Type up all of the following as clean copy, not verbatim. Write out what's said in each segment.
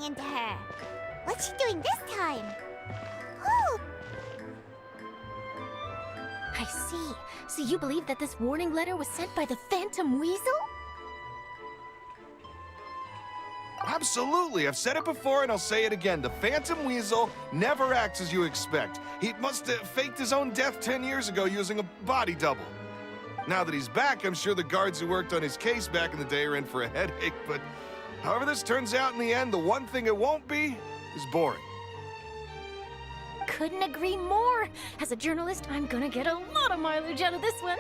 Into her. What's she doing this time? Oh! I see. So you believe that this warning letter was sent by the Phantom Weasel? Absolutely. I've said it before and I'll say it again. The Phantom Weasel never acts as you expect. He must have faked his own death 10 years ago using a body double. Now that he's back, I'm sure the guards who worked on his case back in the day are in for a headache, but however this turns out in the end, the one thing it won't be is boring. Couldn't agree more. As a journalist, I'm gonna get a lot of mileage out of this one.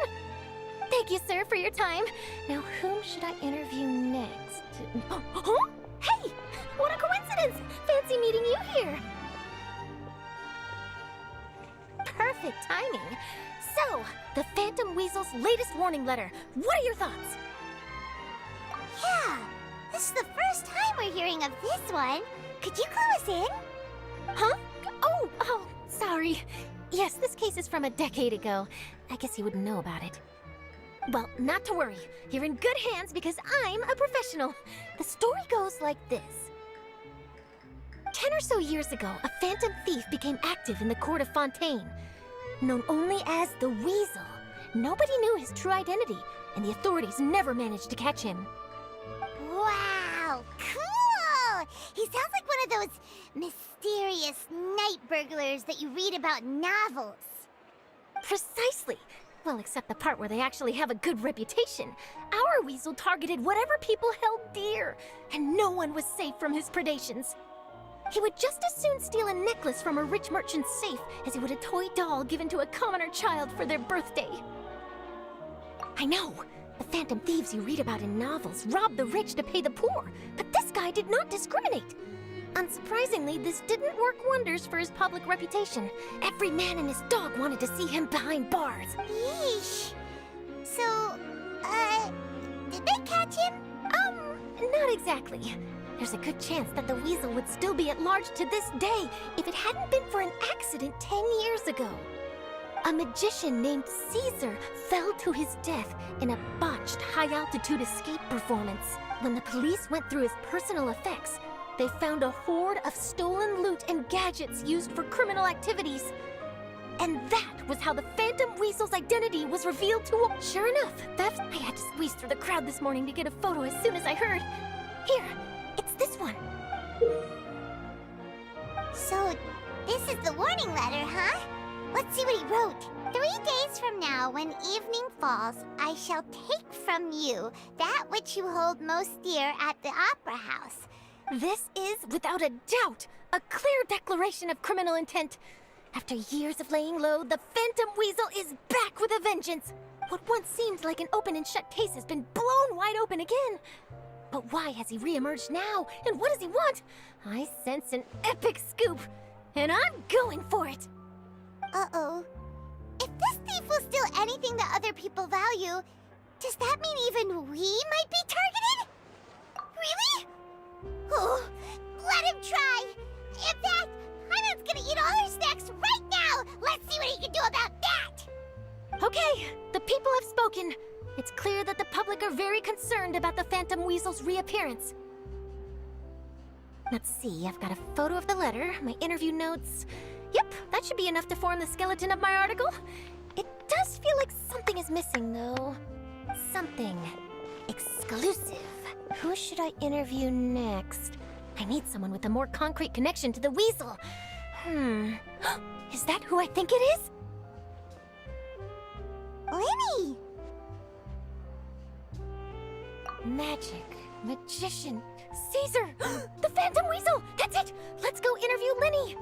Thank you, sir, for your time. Now, whom should I interview next? Huh? Hey! What a coincidence! Fancy meeting you here. Perfect timing. So, the Phantom Weasel's latest warning letter. What are your thoughts? Yeah. This is the first time we're hearing of this one. Could you clue us in? Huh? Oh, sorry. Yes, this case is from a decade ago. I guess you wouldn't know about it. Well, not to worry. You're in good hands because I'm a professional. The story goes like this. 10 or so years ago, a phantom thief became active in the court of Fontaine. Known only as the Weasel, nobody knew his true identity, and the authorities never managed to catch him. Wow, cool! He sounds like one of those mysterious night burglars that you read about in novels. Precisely. Well, except the part where they actually have a good reputation. Our Weasel targeted whatever people held dear, and no one was safe from his predations. He would just as soon steal a necklace from a rich merchant's safe as he would a toy doll given to a commoner child for their birthday. I know. The phantom thieves you read about in novels rob the rich to pay the poor, but this guy did not discriminate. Unsurprisingly, this didn't work wonders for his public reputation. Every man and his dog wanted to see him behind bars. Yeesh. So, did they catch him? Not exactly. There's a good chance that the Weasel would still be at large to this day if it hadn't been for an accident 10 years ago. A magician named Caesar fell to his death in a botched high-altitude escape performance. When the police went through his personal effects, they found a hoard of stolen loot and gadgets used for criminal activities. And that was how the Phantom Weasel's identity was revealed to all. Sure enough, theft. I had to squeeze through the crowd this morning to get a photo as soon as I heard. Here, it's this one. So, this is the warning letter, huh? Let's see what he wrote. 3 days from now, when evening falls, I shall take from you that which you hold most dear at the Opera House. This is, without a doubt, a clear declaration of criminal intent. After years of laying low, the Phantom Weasel is back with a vengeance. What once seemed like an open and shut case has been blown wide open again. But why has he re-emerged now? And what does he want? I sense an epic scoop, and I'm going for it. Uh-oh. If this thief will steal anything that other people value, does that mean even we might be targeted? Really? Oh, let him try. In fact, Hyman's gonna eat all our snacks right now. Let's see what he can do about that. Okay, the people have spoken. It's clear that the public are very concerned about the Phantom Weasel's reappearance. Let's see, I've got a photo of the letter, my interview notes. Yep, that should be enough to form the skeleton of my article. It does feel like something is missing, though. Something exclusive. Who should I interview next? I need someone with a more concrete connection to the Weasel. Is that who I think it is? Lyney! Magic. Magician. Caesar! The Phantom Weasel! That's it! Let's go interview Lyney!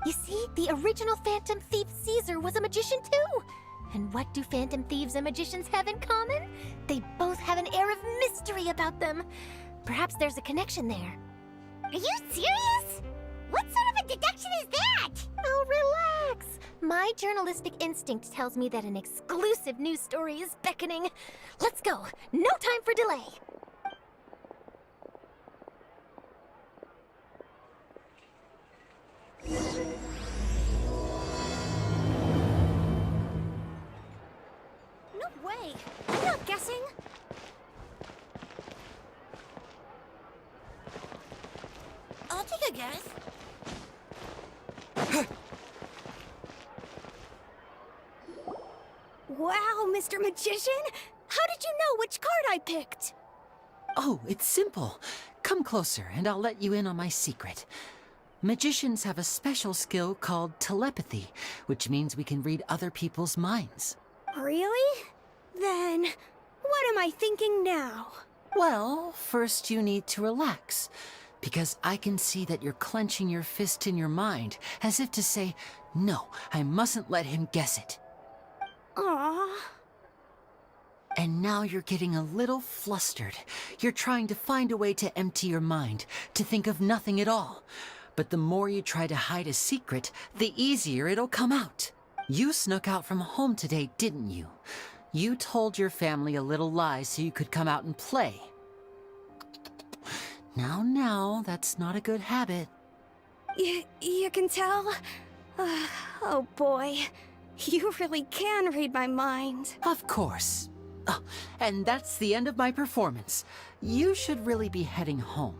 You see, the original Phantom Thief Caesar was a magician too! And what do Phantom Thieves and magicians have in common? They both have an air of mystery about them. Perhaps there's a connection there. Are you serious? What sort of a deduction is that? Oh, relax! My journalistic instinct tells me that an exclusive news story is beckoning. Let's go! No time for delay! No way! I'm not guessing! I'll take a guess. Wow, Mr. Magician! How did you know which card I picked? Oh, it's simple. Come closer and I'll let you in on my secret. Magicians have a special skill called telepathy, which means we can read other people's minds. Really? Then, what am I thinking now? Well, first you need to relax, because I can see that you're clenching your fist in your mind, as if to say, no, I mustn't let him guess it. Aww. And now you're getting a little flustered. You're trying to find a way to empty your mind, to think of nothing at all. But the more you try to hide a secret, the easier it'll come out. You snuck out from home today, didn't you? You told your family a little lie so you could come out and play. Now, that's not a good habit. You can tell? Oh boy, you really can read my mind. Of course. Oh, and that's the end of my performance. You should really be heading home.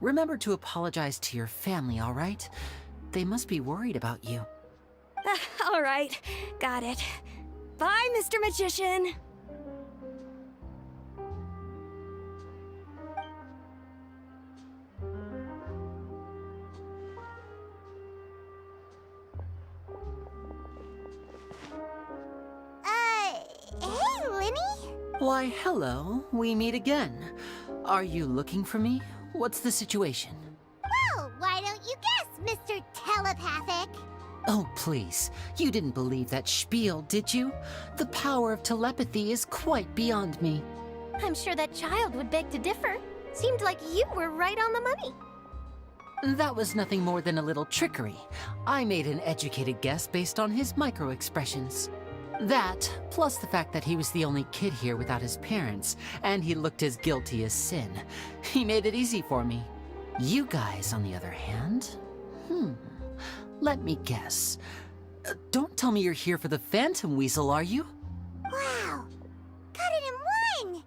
Remember to apologize to your family, all right? They must be worried about you. All right, got it. Bye, Mr. Magician. Hey, Lyney? Why, hello. We meet again. Are you looking for me? What's the situation? Well, why don't you guess, Mr. Telepathic? Oh, please. You didn't believe that spiel, did you? The power of telepathy is quite beyond me. I'm sure that child would beg to differ. Seemed like you were right on the money. That was nothing more than a little trickery. I made an educated guess based on his micro-expressions. That, plus the fact that he was the only kid here without his parents, and he looked as guilty as sin. He made it easy for me. You guys, on the other hand... Let me guess. Don't tell me you're here for the Phantom Weasel, are you? Wow, got it in one!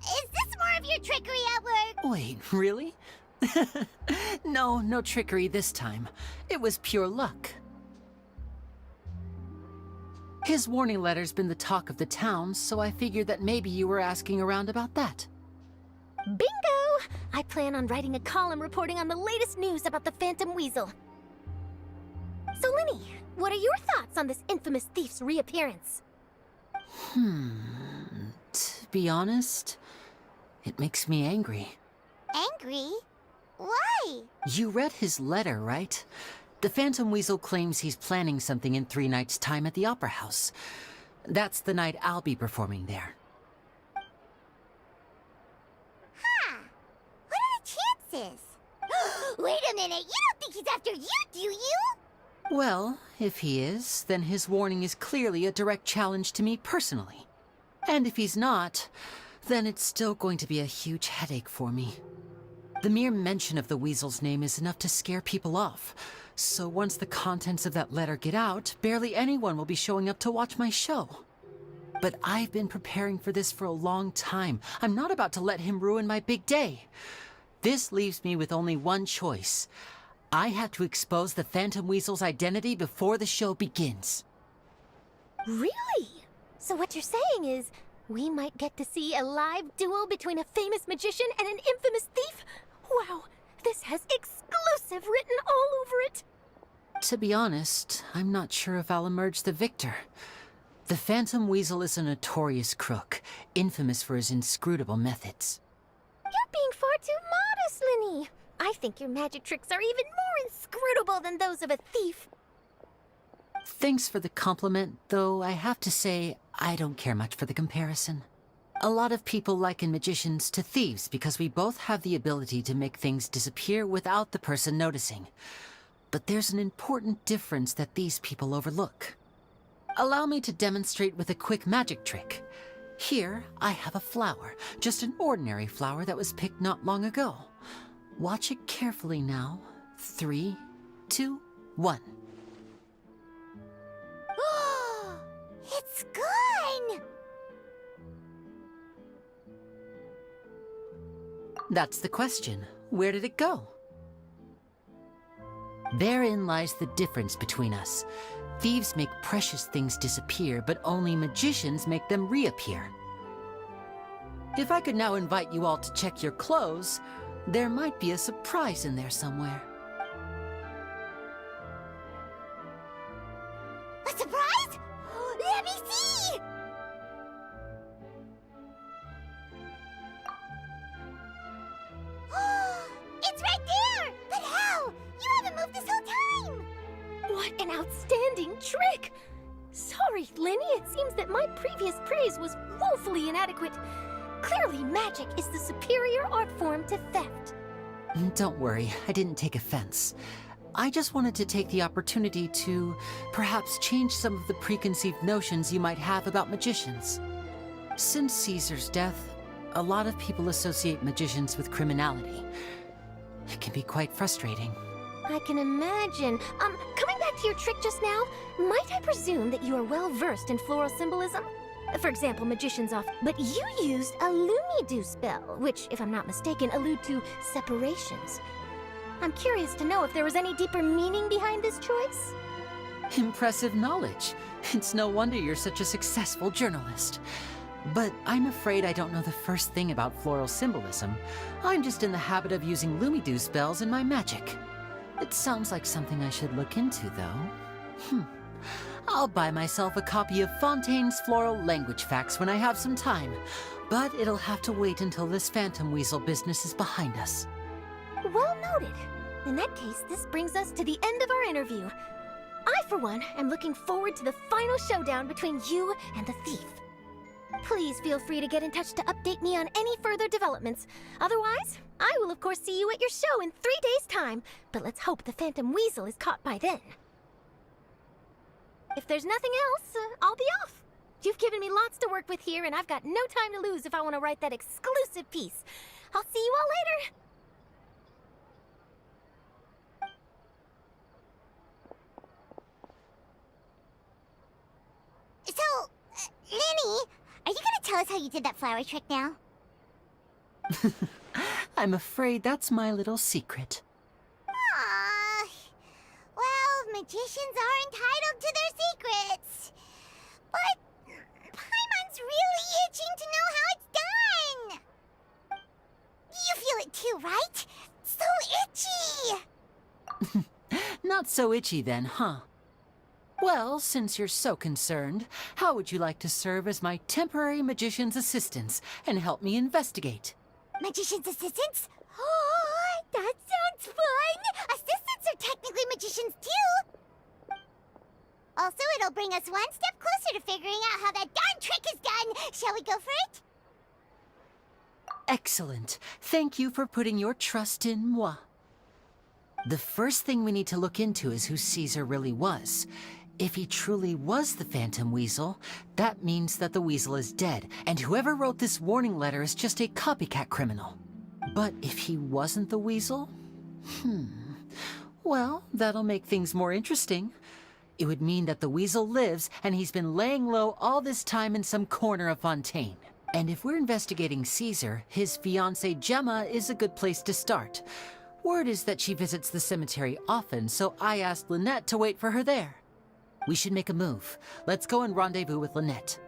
Is this more of your trickery at work? Wait, really? No trickery this time. It was pure luck. His warning letter's been the talk of the town, so I figured that maybe you were asking around about that. Bingo! I plan on writing a column reporting on the latest news about the Phantom Weasel. So, Lyney, what are your thoughts on this infamous thief's reappearance? To be honest, it makes me angry. Angry? Why? You read his letter, right? The Phantom Weasel claims he's planning something in 3 nights' time at the Opera House. That's the night I'll be performing there. Huh. What are the chances? Wait a minute, you don't think he's after you, do you? Well, if he is, then his warning is clearly a direct challenge to me personally. And if he's not, then it's still going to be a huge headache for me. The mere mention of the Weasel's name is enough to scare people off. So once the contents of that letter get out, barely anyone will be showing up to watch my show. But I've been preparing for this for a long time. I'm not about to let him ruin my big day. This leaves me with only one choice. I have to expose the Phantom Weasel's identity before the show begins. Really? So what you're saying is, we might get to see a live duel between a famous magician and an infamous thief? Wow, this has exclusive written all over it. To be honest, I'm not sure if I'll emerge the victor. The Phantom Weasel is a notorious crook, infamous for his inscrutable methods. You're being far too modest, Lyney. I think your magic tricks are even more inscrutable than those of a thief. Thanks for the compliment, though I have to say I don't care much for the comparison. A lot of people liken magicians to thieves because we both have the ability to make things disappear without the person noticing. But there's an important difference that these people overlook. Allow me to demonstrate with a quick magic trick. Here, I have a flower, just an ordinary flower that was picked not long ago. Watch it carefully now. 3, 2, 1. It's gone! That's the question. Where did it go? Therein lies the difference between us. Thieves make precious things disappear, but only magicians make them reappear. If I could now invite you all to check your clothes, there might be a surprise in there somewhere. A surprise? Let me see! It's right there! But how? You haven't moved this whole time! What an outstanding trick! Sorry, Lyney, it seems that my previous praise was woefully inadequate. Clearly, magic is the superior art form to theft. Don't worry, I didn't take offense. I just wanted to take the opportunity to perhaps change some of the preconceived notions you might have about magicians. Since Caesar's death, a lot of people associate magicians with criminality. It can be quite frustrating. I can imagine. Coming back to your trick just now, might I presume that you are well versed in floral symbolism? For example, magicians often. But you used a Lumidu spell, which, if I'm not mistaken, allude to separations. I'm curious to know if there was any deeper meaning behind this choice. Impressive knowledge. It's no wonder you're such a successful journalist. But I'm afraid I don't know the first thing about floral symbolism. I'm just in the habit of using Lumidu spells in my magic. It sounds like something I should look into, though. I'll buy myself a copy of Fontaine's Floral Language Facts when I have some time. But it'll have to wait until this Phantom Weasel business is behind us. Well noted. In that case, this brings us to the end of our interview. I, for one, am looking forward to the final showdown between you and the thief. Please feel free to get in touch to update me on any further developments. Otherwise, I will of course see you at your show in 3 days' time, but let's hope the Phantom Weasel is caught by then. If there's nothing else, I'll be off. You've given me lots to work with here, and I've got no time to lose if I want to write that exclusive piece. I'll see you all later. So, Lyney, are you gonna tell us how you did that flower trick now? I'm afraid that's my little secret. Aww. Well, magicians are entitled to their secrets. But Paimon's really itching to know how it's done. You feel it too, right? So itchy! Not so itchy then, huh? Well, since you're so concerned, how would you like to serve as my temporary magician's assistants and help me investigate? Magician's assistants? Oh, that sounds fun! Assistants are technically magicians too! Also, it'll bring us one step closer to figuring out how that darn trick is done! Shall we go for it? Excellent. Thank you for putting your trust in moi. The first thing we need to look into is who Caesar really was. If he truly was the Phantom Weasel, that means that the Weasel is dead, and whoever wrote this warning letter is just a copycat criminal. But if he wasn't the Weasel? Well, that'll make things more interesting. It would mean that the Weasel lives, and he's been laying low all this time in some corner of Fontaine. And if we're investigating Caesar, his fiancée Gemma is a good place to start. Word is that she visits the cemetery often, so I asked Lynette to wait for her there. We should make a move. Let's go and rendezvous with Lynette.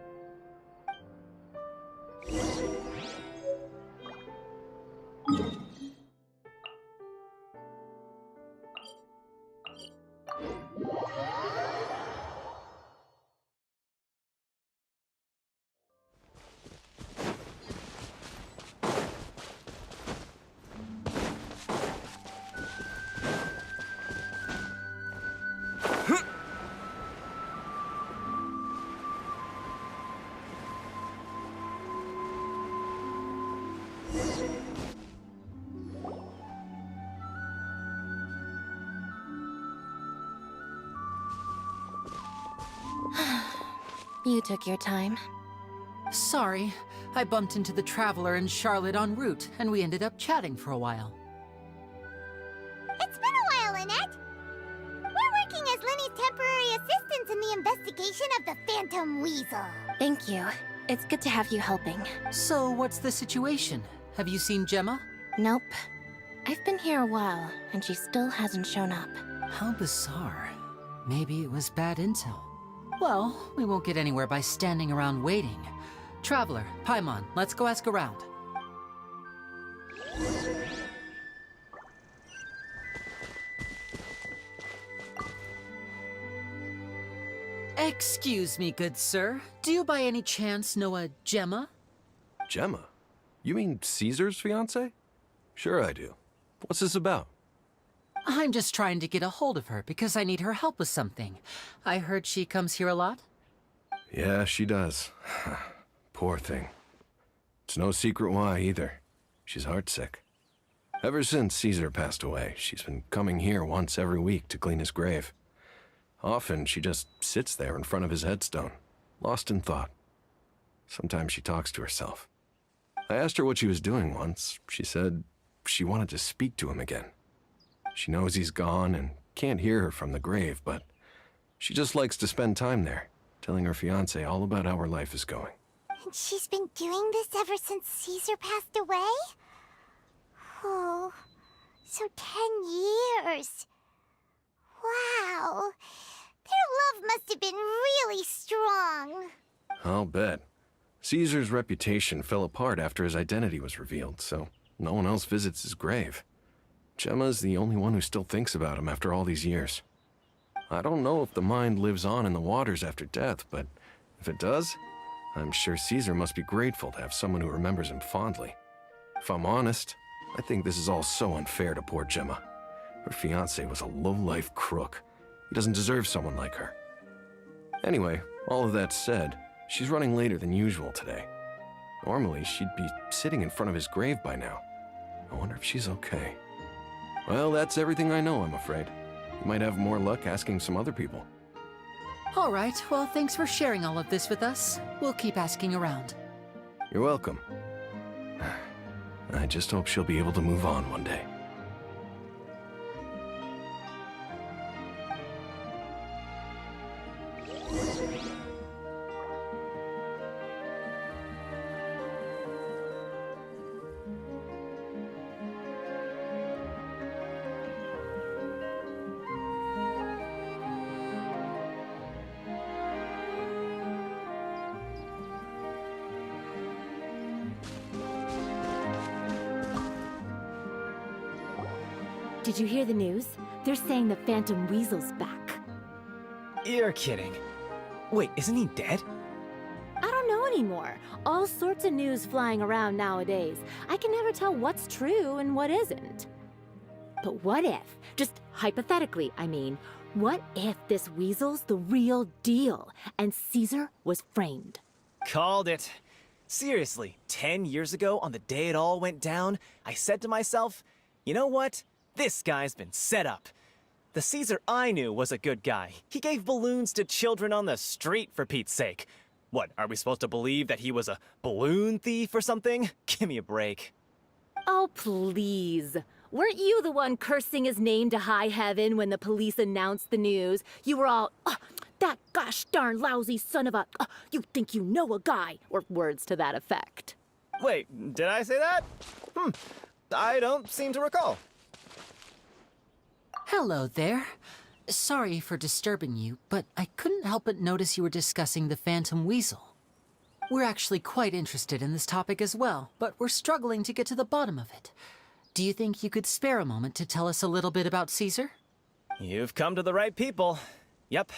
You took your time. Sorry, I bumped into the Traveler and Charlotte en route, and we ended up chatting for a while. It's been a while, Annette. We're working as Lyney's temporary assistants in the investigation of the Phantom Weasel. Thank you. It's good to have you helping. So, what's the situation? Have you seen Gemma? Nope. I've been here a while, and she still hasn't shown up. How bizarre. Maybe it was bad intel. Well, we won't get anywhere by standing around waiting. Traveler, Paimon, let's go ask around. Excuse me, good sir. Do you by any chance know a Gemma? Gemma? You mean Caesar's fiancée? Sure I do. What's this about? I'm just trying to get a hold of her because I need her help with something. I heard she comes here a lot. Yeah, she does. Poor thing. It's no secret why, either. She's heartsick. Ever since Caesar passed away, she's been coming here once every week to clean his grave. Often, she just sits there in front of his headstone, lost in thought. Sometimes she talks to herself. I asked her what she was doing once. She said she wanted to speak to him again. She knows he's gone and can't hear her from the grave, but she just likes to spend time there, telling her fiancé all about how her life is going. And she's been doing this ever since Caesar passed away? Oh, so 10 years. Wow. Their love must have been really strong. I'll bet. Caesar's reputation fell apart after his identity was revealed, so no one else visits his grave. Gemma's the only one who still thinks about him after all these years. I don't know if the mind lives on in the waters after death, but if it does, I'm sure Caesar must be grateful to have someone who remembers him fondly. If I'm honest, I think this is all so unfair to poor Gemma. Her fiancé was a low-life crook. He doesn't deserve someone like her. Anyway, all of that said, she's running later than usual today. Normally, she'd be sitting in front of his grave by now. I wonder if she's okay. Well, that's everything I know, I'm afraid. You might have more luck asking some other people. All right, well, thanks for sharing all of this with us. We'll keep asking around. You're welcome. I just hope she'll be able to move on one day. Did you hear the news? They're saying the Phantom Weasel's back. You're kidding. Wait, isn't he dead? I don't know anymore. All sorts of news flying around nowadays. I can never tell what's true and what isn't. But what if, just hypothetically, I mean, what if this weasel's the real deal and Caesar was framed? Called it. Seriously, 10 years ago, on the day it all went down, I said to myself, you know what? This guy's been set up. The Caesar I knew was a good guy. He gave balloons to children on the street, for Pete's sake. What, are we supposed to believe that he was a balloon thief or something? Give me a break. Oh, please. Weren't you the one cursing his name to high heaven when the police announced the news? You were all, "Oh, that gosh darn lousy son of a, you think you know a guy," or words to that effect. Wait, did I say that? I don't seem to recall. Hello there. Sorry for disturbing you, but I couldn't help but notice you were discussing the Phantom Weasel. We're actually quite interested in this topic as well, but we're struggling to get to the bottom of it. Do you think you could spare a moment to tell us a little bit about Caesar? You've come to the right people. Yep,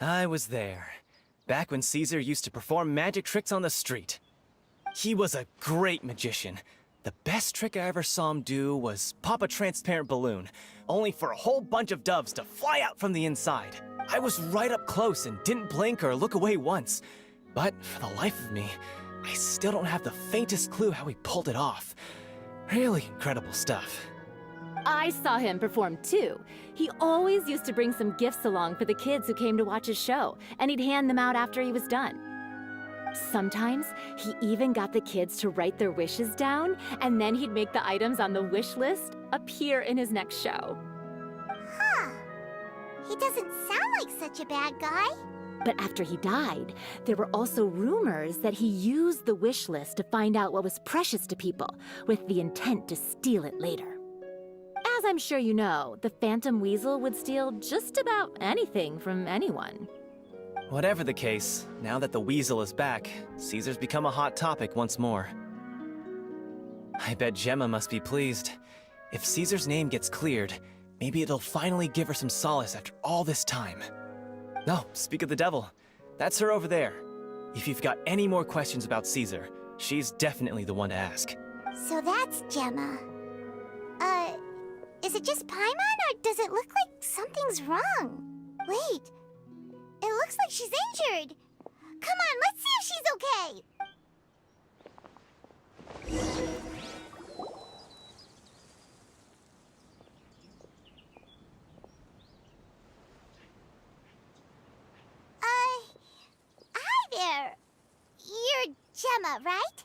I was there. Back when Caesar used to perform magic tricks on the street. He was a great magician. The best trick I ever saw him do was pop a transparent balloon, only for a whole bunch of doves to fly out from the inside. I was right up close and didn't blink or look away once. But for the life of me, I still don't have the faintest clue how he pulled it off. Really incredible stuff. I saw him perform too. He always used to bring some gifts along for the kids who came to watch his show, and he'd hand them out after he was done. Sometimes, he even got the kids to write their wishes down, and then he'd make the items on the wish list appear in his next show. Huh. He doesn't sound like such a bad guy. But after he died, there were also rumors that he used the wish list to find out what was precious to people, with the intent to steal it later. As I'm sure you know, the Phantom Weasel would steal just about anything from anyone. Whatever the case, now that the Weasel is back, Caesar's become a hot topic once more. I bet Gemma must be pleased. If Caesar's name gets cleared, maybe it'll finally give her some solace after all this time. No, speak of the devil. That's her over there. If you've got any more questions about Caesar, she's definitely the one to ask. So that's Gemma. Is it just Paimon, or does it look like something's wrong? Wait, it looks like she's injured. Come on, let's see if she's okay. Hi there. You're Gemma, right?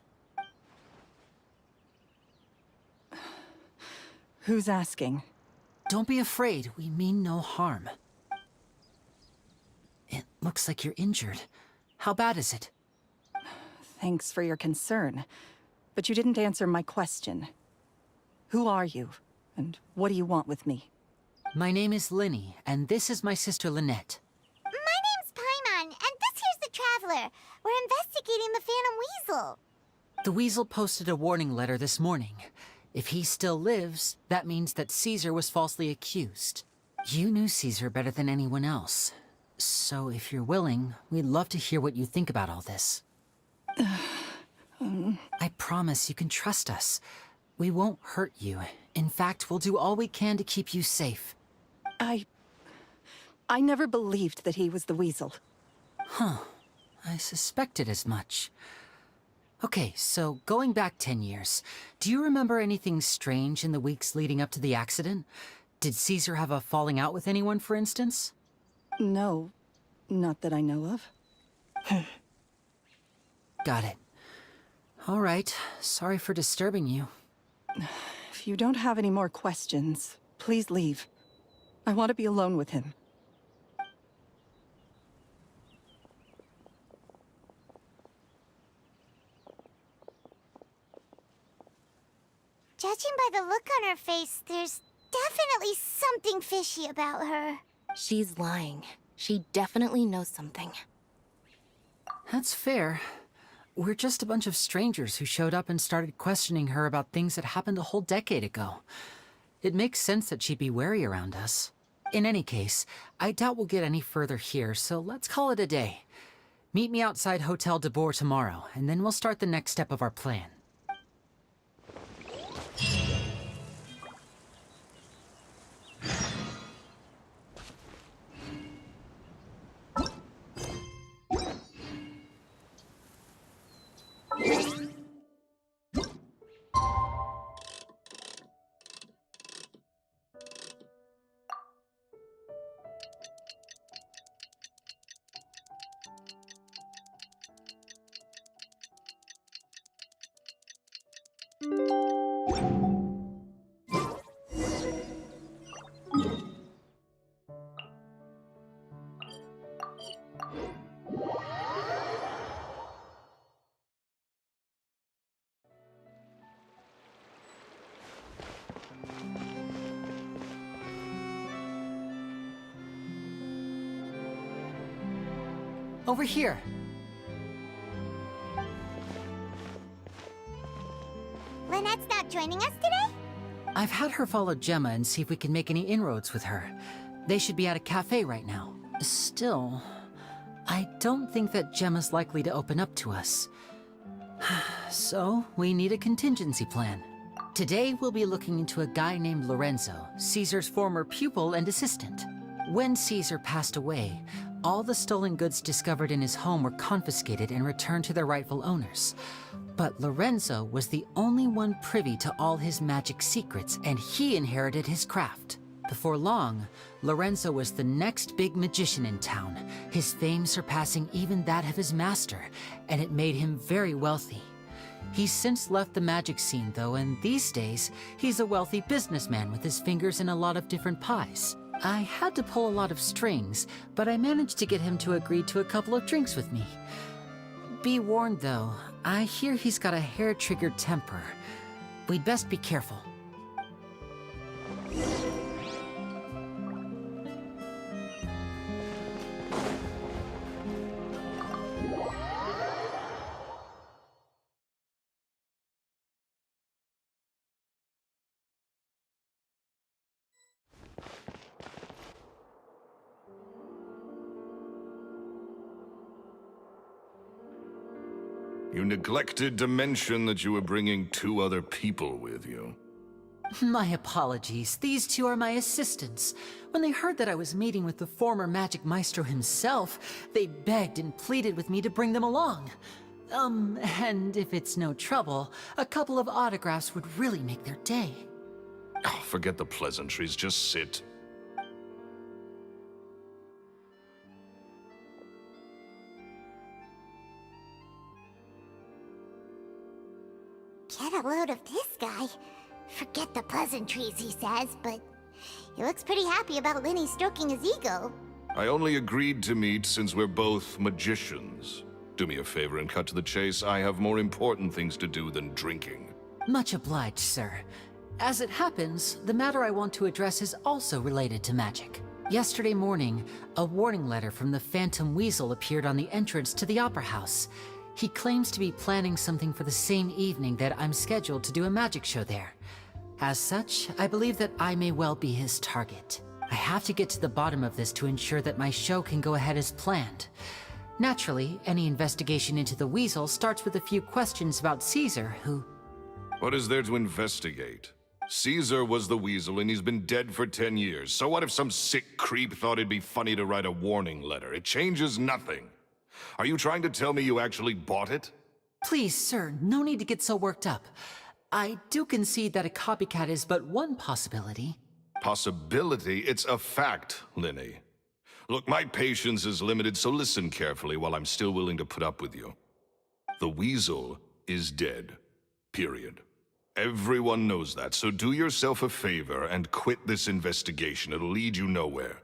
Who's asking? Don't be afraid, we mean no harm. It looks like you're injured. How bad is it? Thanks for your concern, but you didn't answer my question. Who are you, and what do you want with me? My name is Lyney, and this is my sister Lynette. My name's Paimon, and this here's the Traveler. We're investigating the Phantom Weasel. The Weasel posted a warning letter this morning. If he still lives, that means that Caesar was falsely accused. You knew Caesar better than anyone else. So if you're willing, we'd love to hear what you think about all this. I promise you can trust us. We won't hurt you. In fact, we'll do all we can to keep you safe. I never believed that he was the Weasel. Huh. I suspected as much. Okay, so going back 10 years, do you remember anything strange in the weeks leading up to the accident? Did Caesar have a falling out with anyone, for instance? No, not that I know of. Got it. All right, sorry for disturbing you. If you don't have any more questions, please leave. I want to be alone with him. Judging by the look on her face, there's definitely something fishy about her. She's lying. She definitely knows something. That's fair. We're just a bunch of strangers who showed up and started questioning her about things that happened a whole decade ago. It makes sense that she'd be wary around us. In any case, I doubt we'll get any further here, so let's call it a day. Meet me outside Hotel de Boer tomorrow, and then we'll start the next step of our plan. Over here. Lynette's not joining us today? I've had her follow Gemma and see if we can make any inroads with her. They should be at a cafe right now. Still, I don't think that Gemma's likely to open up to us. So, we need a contingency plan. Today, we'll be looking into a guy named Lorenzo, Caesar's former pupil and assistant. When Caesar passed away, all the stolen goods discovered in his home were confiscated and returned to their rightful owners. But Lorenzo was the only one privy to all his magic secrets, and he inherited his craft. Before long, Lorenzo was the next big magician in town, his fame surpassing even that of his master, and it made him very wealthy. He's since left the magic scene, though, and these days, he's a wealthy businessman with his fingers in a lot of different pies. I had to pull a lot of strings, but I managed to get him to agree to a couple of drinks with me. Be warned, though, I hear he's got a hair-triggered temper. We'd best be careful. You neglected to mention that you were bringing 2 other people with you. My apologies. These 2 are my assistants. When they heard that I was meeting with the former Magic Maestro himself, they begged and pleaded with me to bring them along. And if it's no trouble, a couple of autographs would really make their day. Oh, forget the pleasantries, just sit. Get a load of this guy. Forget the pleasantries, he says, but he looks pretty happy about Lyney stroking his ego. I only agreed to meet since we're both magicians. Do me a favor and cut to the chase. I have more important things to do than drinking. Much obliged, sir. As it happens, the matter I want to address is also related to magic. Yesterday morning, a warning letter from the Phantom Weasel appeared on the entrance to the Opera House. He claims to be planning something for the same evening that I'm scheduled to do a magic show there. As such, I believe that I may well be his target. I have to get to the bottom of this to ensure that my show can go ahead as planned. Naturally, any investigation into the Weasel starts with a few questions about Caesar, who... What is there to investigate? Caesar was the Weasel and he's been dead for 10 years. So what if some sick creep thought it'd be funny to write a warning letter? It changes nothing. Are you trying to tell me you actually bought it? Please, sir, no need to get so worked up. I do concede that a copycat is but one possibility. Possibility? It's a fact, Lyney. Look, my patience is limited, so listen carefully while I'm still willing to put up with you. The Weasel is dead. Period. Everyone knows that, so do yourself a favor and quit this investigation. It'll lead you nowhere.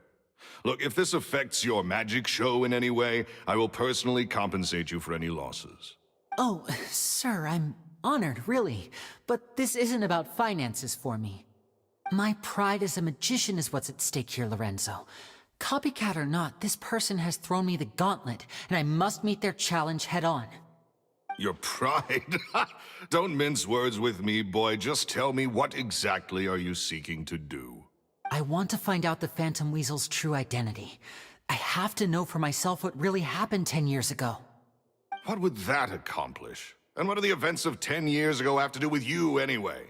Look, if this affects your magic show in any way, I will personally compensate you for any losses. Oh, sir, I'm honored, really. But this isn't about finances for me. My pride as a magician is what's at stake here, Lorenzo. Copycat or not, this person has thrown me the gauntlet, and I must meet their challenge head-on. Your pride? Don't mince words with me, boy. Just tell me, what exactly are you seeking to do? I want to find out the Phantom Weasel's true identity. I have to know for myself what really happened 10 years ago. What would that accomplish? And what do the events of 10 years ago have to do with you, anyway?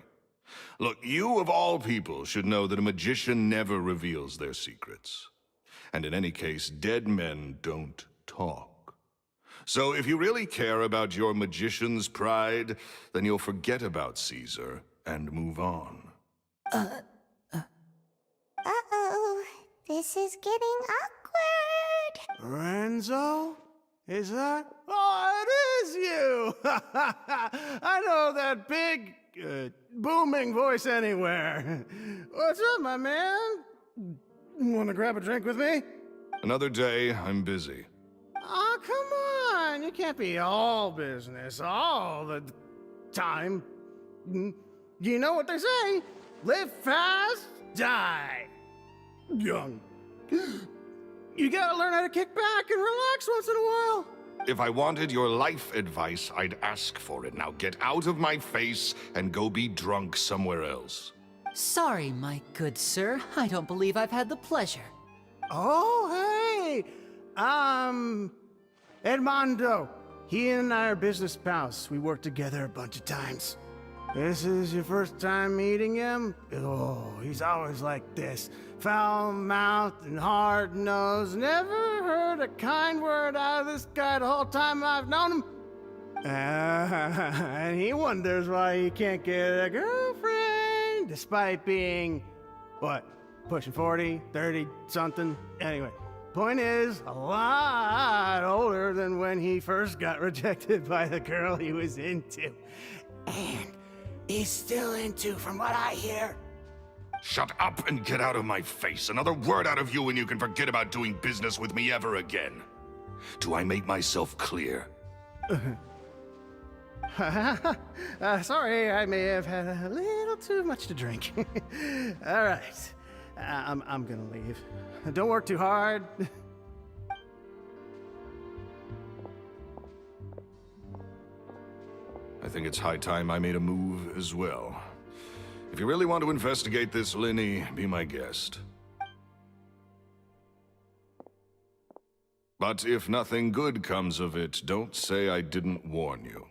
Look, you of all people should know that a magician never reveals their secrets. And in any case, dead men don't talk. So if you really care about your magician's pride, then you'll forget about Caesar and move on. Uh-oh. This is getting awkward. Lorenzo? Is that? Oh, it is you! I know that big, booming voice anywhere. What's up, my man? Want to grab a drink with me? Another day, I'm busy. Oh, come on. You can't be all business all the time. You know what they say? Live fast, die young. You gotta learn how to kick back and relax once in a while. If I wanted your life advice, I'd ask for it. Now get out of my face and go be drunk somewhere else. Sorry, my good sir. I don't believe I've had the pleasure. Oh, hey! Edmondo. He and I are business pals. We worked together a bunch of times. This is your first time meeting him? Oh, he's always like this. Foul-mouthed and hard-nosed. Never heard a kind word out of this guy the whole time I've known him. And he wonders why he can't get a girlfriend, despite being, what, pushing 40, 30, something? Anyway, point is, a lot older than when he first got rejected by the girl he was into. And he's still into, from what I hear. Shut up and get out of my face. Another word out of you and you can forget about doing business with me ever again. Do I make myself clear? Sorry, I may have had a little too much to drink. All right, I'm gonna leave. Don't work too hard. I think it's high time I made a move as well. If you really want to investigate this, Lyney, be my guest. But if nothing good comes of it, don't say I didn't warn you.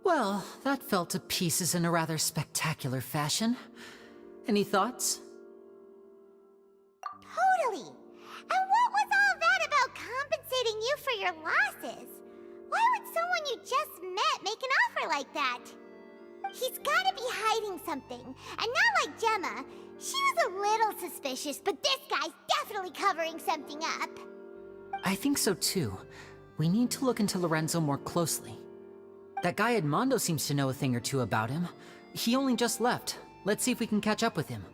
Well, that fell to pieces in a rather spectacular fashion. Any thoughts? Totally. And what was all that about compensating you for your losses? Why would someone you just met make an offer like that? He's gotta be hiding something. And not like Gemma. She was a little suspicious, but this guy's definitely covering something up. I think so too. We need to look into Lorenzo more closely. That guy Edmondo seems to know a thing or two about him. He only just left. Let's see if we can catch up with him.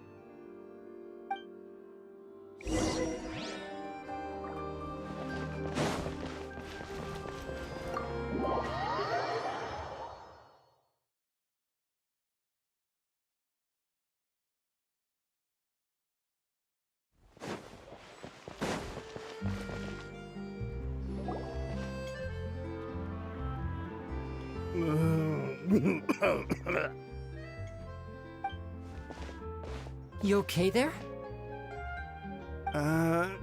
You okay there?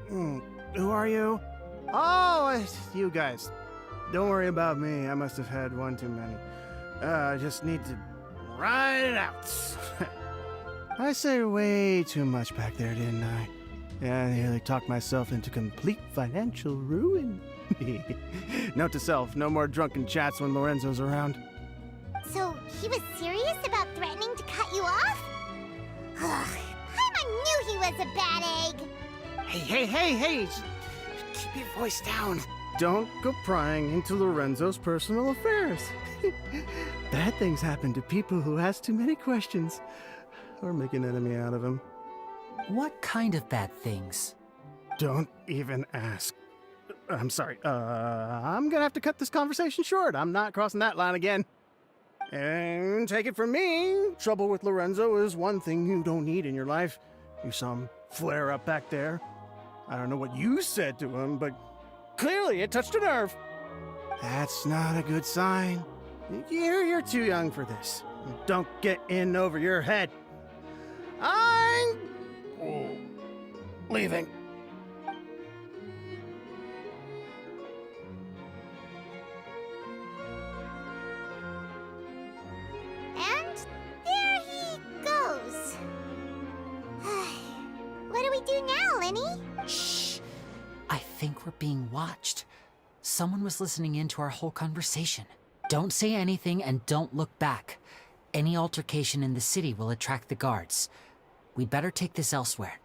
Who are you? Oh, it's you guys. Don't worry about me. I must have had one too many. I just need to ride it out. I say way too much back there, didn't I? Yeah, I nearly talked myself into complete financial ruin. Note to self, no more drunken chats when Lorenzo's around. So, he was serious about threatening to cut you off? Ugh, Paimon knew he was a bad egg! Hey! Keep your voice down. Don't go prying into Lorenzo's personal affairs. Bad things happen to people who ask too many questions. Or make an enemy out of him. What kind of bad things? Don't even ask. I'm sorry. I'm gonna have to cut this conversation short. I'm not crossing that line again. And take it from me, trouble with Lorenzo is one thing you don't need in your life. You saw him flare up back there. I don't know what you said to him, but clearly it touched a nerve. That's not a good sign. You're too young for this. Don't get in over your head. I'm leaving. And there he goes. What do we do now, Lyney? Shh! I think we're being watched. Someone was listening in to our whole conversation. Don't say anything and don't look back. Any altercation in the city will attract the guards. We'd better take this elsewhere.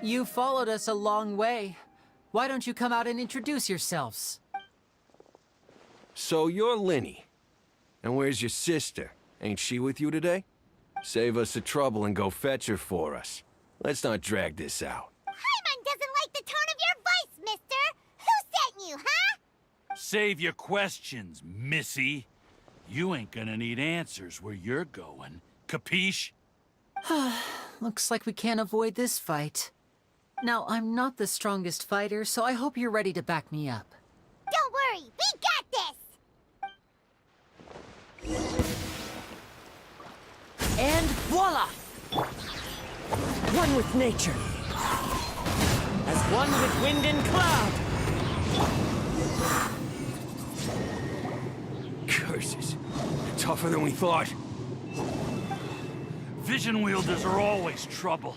You followed us a long way. Why don't you come out and introduce yourselves? So you're Lyney. And where's your sister? Ain't she with you today? Save us the trouble and go fetch her for us. Let's not drag this out. Paimon doesn't save your questions, missy. You ain't gonna need answers where you're going. Capiche? Looks like we can't avoid this fight. Now, I'm not the strongest fighter, so I hope you're ready to back me up. Don't worry, we got this! And voila! One with nature. As one with wind and cloud. Curses. Tougher than we thought. Vision wielders are always trouble.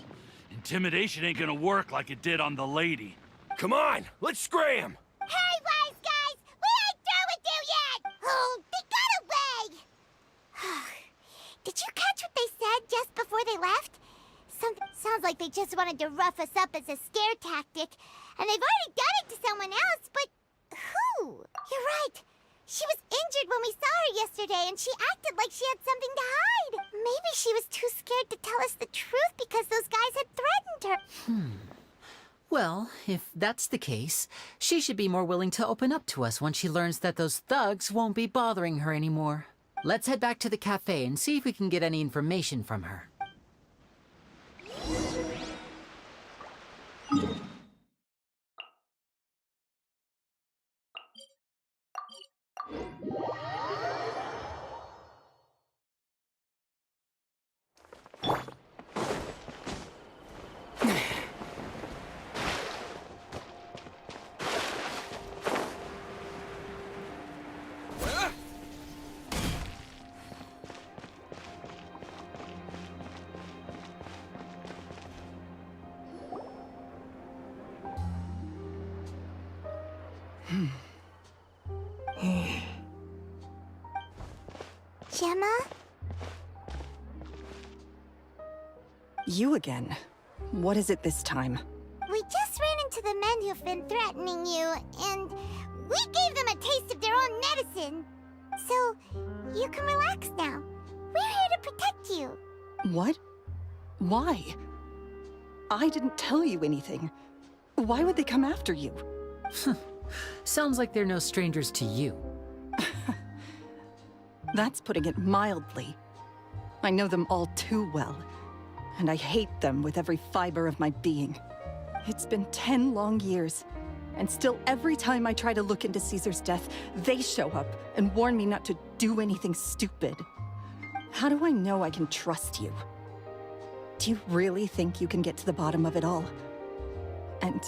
Intimidation ain't gonna work like it did on the lady. Come on, let's scram! Hurry, wise guys! We ain't through with you yet! Oh, they got away! Did you catch what they said just before they left? Sounds like they just wanted to rough us up as a scare tactic. And they've already done it to someone else, but who? You're right. She was injured when we saw her yesterday, and she acted like she had something to hide. Maybe she was too scared to tell us the truth because those guys had threatened her. Well, if that's the case, she should be more willing to open up to us once she learns that those thugs won't be bothering her anymore. Let's head back to the cafe and see if we can get any information from her. Gemma? You again. What is it this time? We just ran into the men who've been threatening you, and we gave them a taste of their own medicine. So, you can relax now. We're here to protect you. What? Why? I didn't tell you anything. Why would they come after you? Sounds like they're no strangers to you. That's putting it mildly. I know them all too well, and I hate them with every fiber of my being. It's been 10 long years, and still every time I try to look into Caesar's death, they show up and warn me not to do anything stupid. How do I know I can trust you? Do you really think you can get to the bottom of it all? And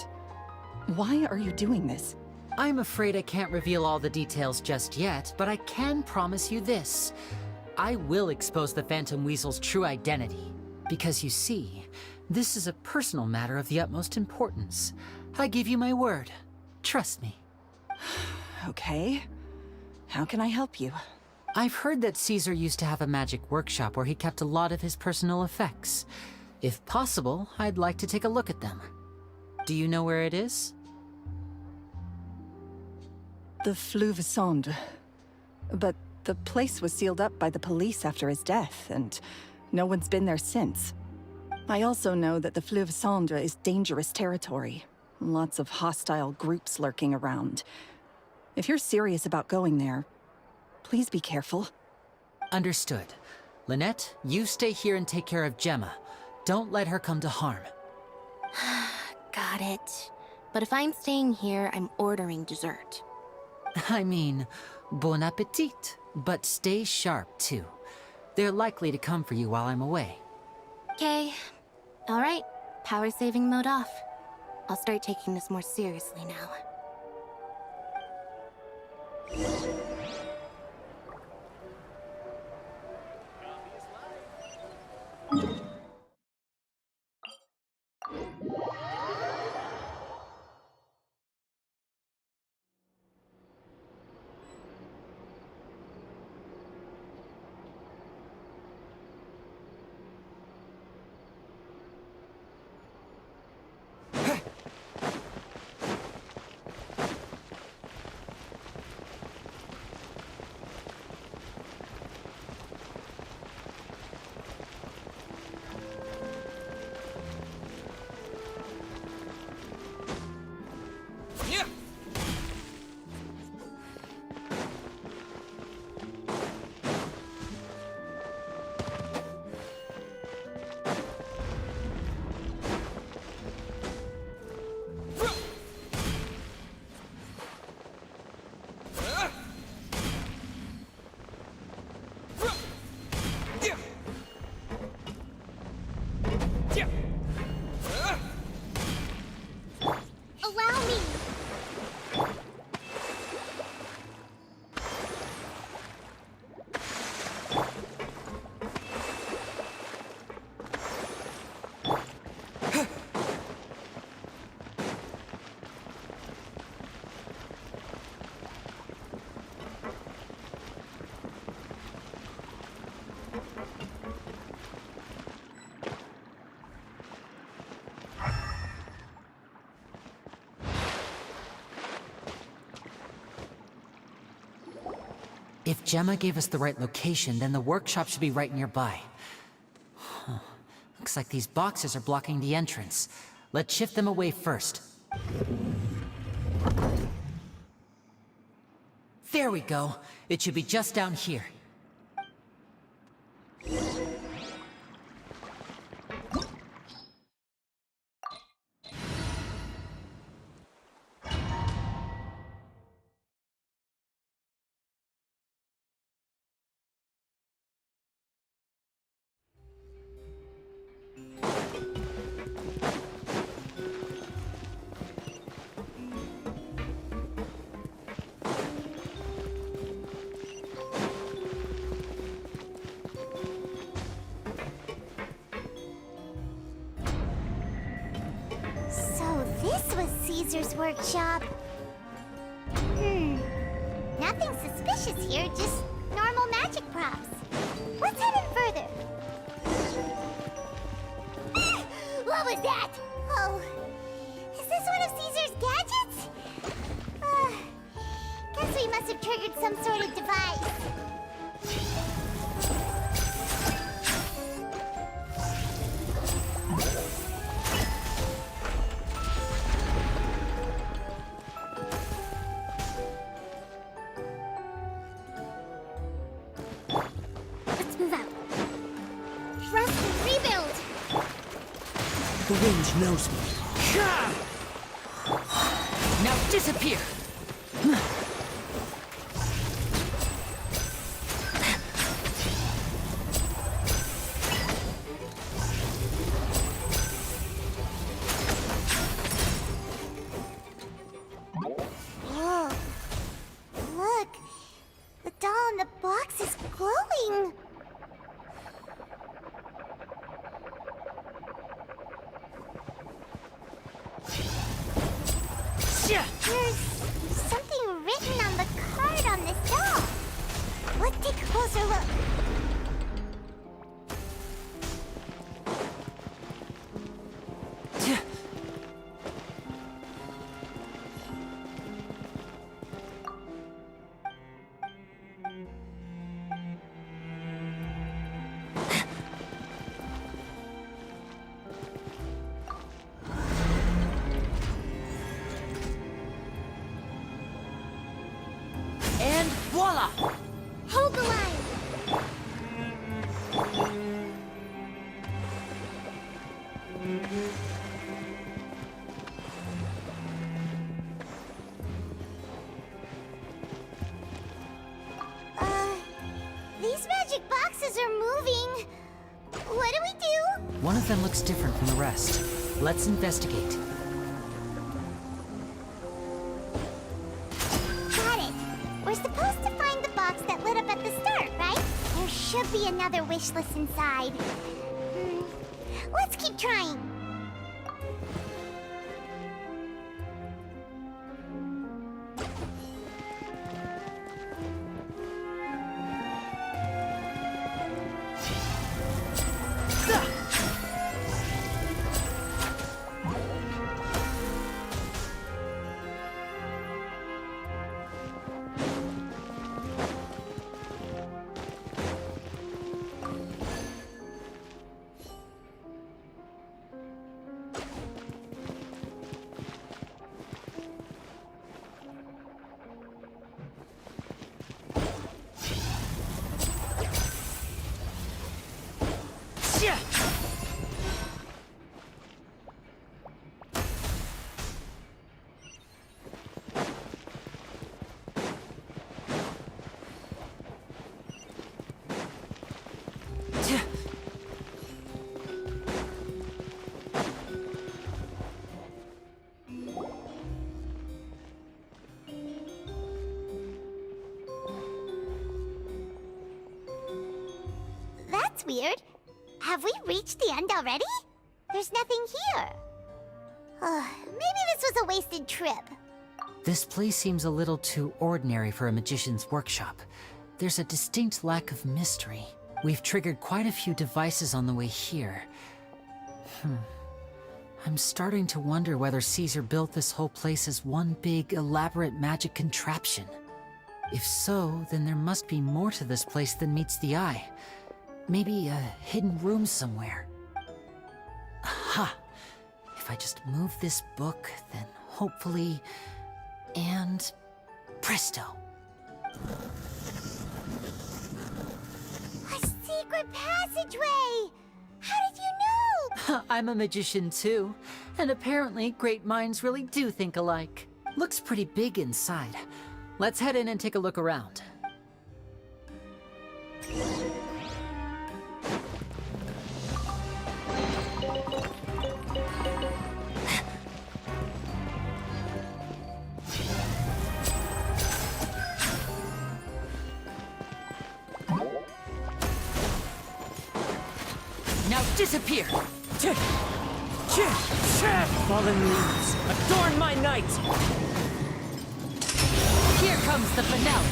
why are you doing this? I'm afraid I can't reveal all the details just yet, but I can promise you this. I will expose the Phantom Weasel's true identity. Because you see, this is a personal matter of the utmost importance. I give you my word. Trust me. Okay. How can I help you? I've heard that Caesar used to have a magic workshop where he kept a lot of his personal effects. If possible, I'd like to take a look at them. Do you know where it is? The Fuscus. But the place was sealed up by the police after his death, and no one's been there since. I also know that the Fuscus is dangerous territory. Lots of hostile groups lurking around. If you're serious about going there, please be careful. Understood. Lynette, you stay here and take care of Gemma. Don't let her come to harm. Got it. But if I'm staying here, I'm ordering dessert. I mean, bon appetit, but stay sharp, too. They're likely to come for you while I'm away. Okay. All right. Power saving mode off. I'll start taking this more seriously now. If Gemma gave us the right location, then the workshop should be right nearby. Huh. Looks like these boxes are blocking the entrance. Let's shift them away first. There we go. It should be just down here. So this was Caesar's workshop. Nothing suspicious here, just normal magic props. Let's head in further. What was that? Oh, is this one of Caesar's gadgets? Guess we must have triggered some sort of device. Let's move out. Rest and rebuild! The wind knows me. Now disappear! Whoa. Look. The doll in the box is glowing. There's something written on the card on this doll. Let's take a closer look. And voila! Hold the line. These magic boxes are moving. What do we do? One of them looks different from the rest. Let's investigate. Got it. We're supposed to find the box that lit up at the start, right? There should be another wish list inside. Let's keep trying. That's weird. Have we reached the end already? There's nothing here. Maybe this was a wasted trip. This place seems a little too ordinary for a magician's workshop. There's a distinct lack of mystery. We've triggered quite a few devices on the way here. I'm starting to wonder whether Caesar built this whole place as one big, elaborate magic contraption. If so, then there must be more to this place than meets the eye. Maybe a hidden room somewhere. Aha! If I just move this book, then hopefully... And... presto! A secret passageway! How did you know? I'm a magician too, and apparently great minds really do think alike. Looks pretty big inside. Let's head in and take a look around. Now disappear! Fallen leaves, adorn my night! Here comes the finale!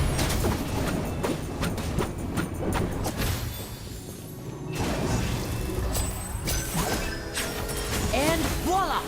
And voila!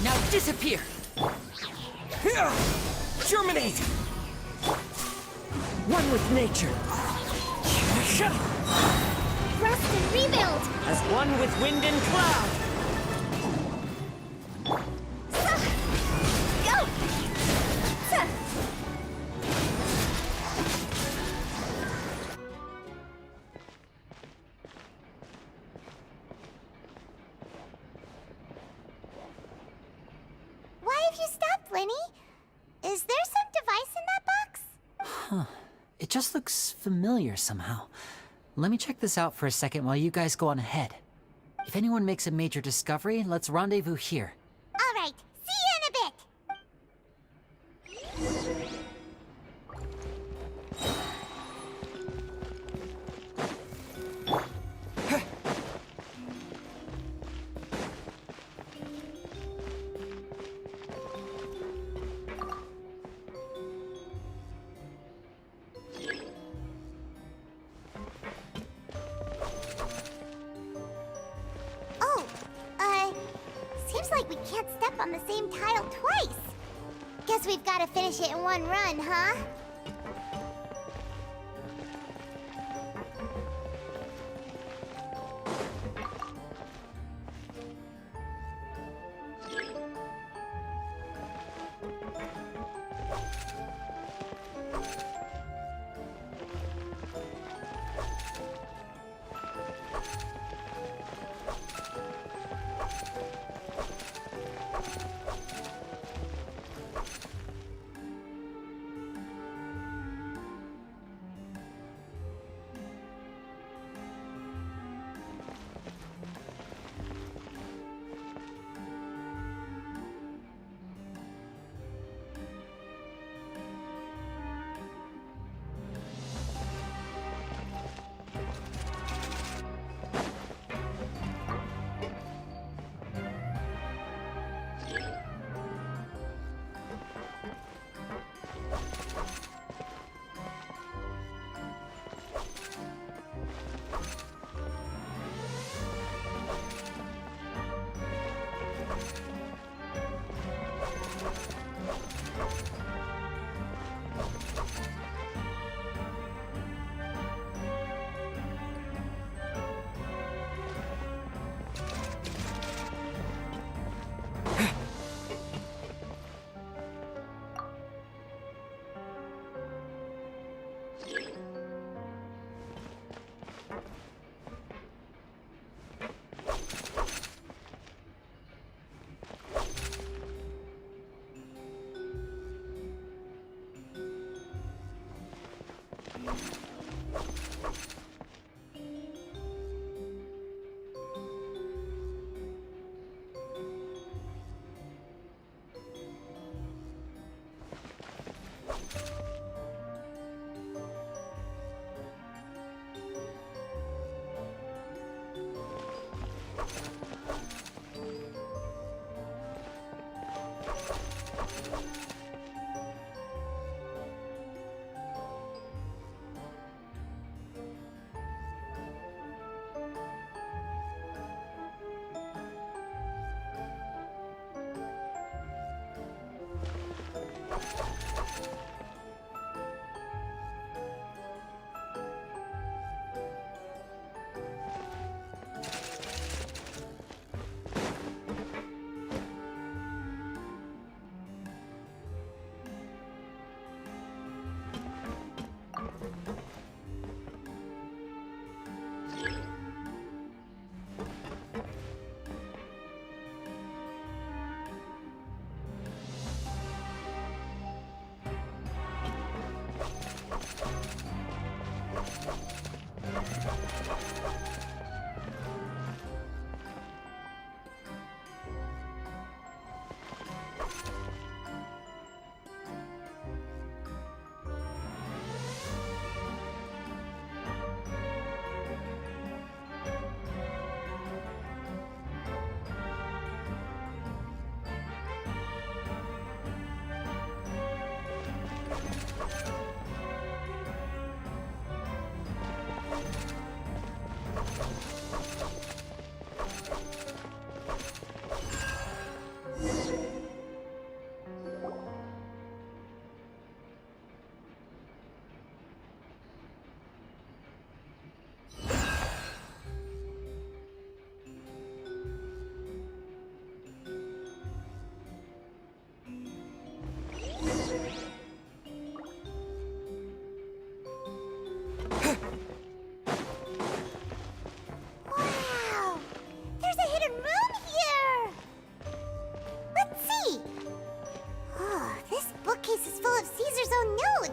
Now disappear! Germinate! One with nature. Rest and rebuild! As one with wind and cloud. Go! Why have you stopped, Lyney? Is there some device in that box? Huh. It just looks familiar somehow. Let me check this out for a second while you guys go on ahead. If anyone makes a major discovery, let's rendezvous here. All right, see you in a bit! Seems like we can't step on the same tile twice. Guess we've got to finish it in one run, huh?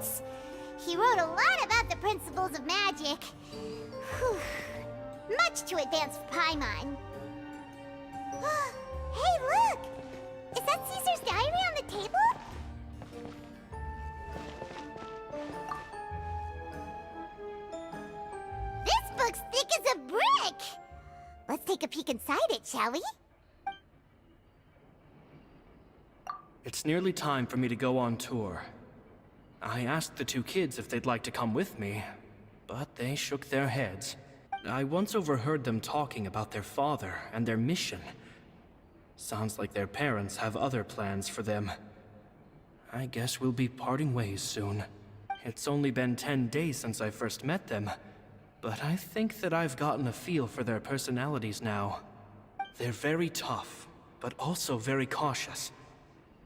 notes. He wrote a lot about the principles of magic. Whew. Much too advanced for Paimon. Hey, look! Is that Caesar's diary on the table? This book's thick as a brick! Let's take a peek inside it, shall we? It's nearly time for me to go on tour. I asked the two kids if they'd like to come with me, but they shook their heads. I once overheard them talking about their father and their mission. Sounds like their parents have other plans for them. I guess we'll be parting ways soon. It's only been 10 days since I first met them, but I think that I've gotten a feel for their personalities now. They're very tough, but also very cautious,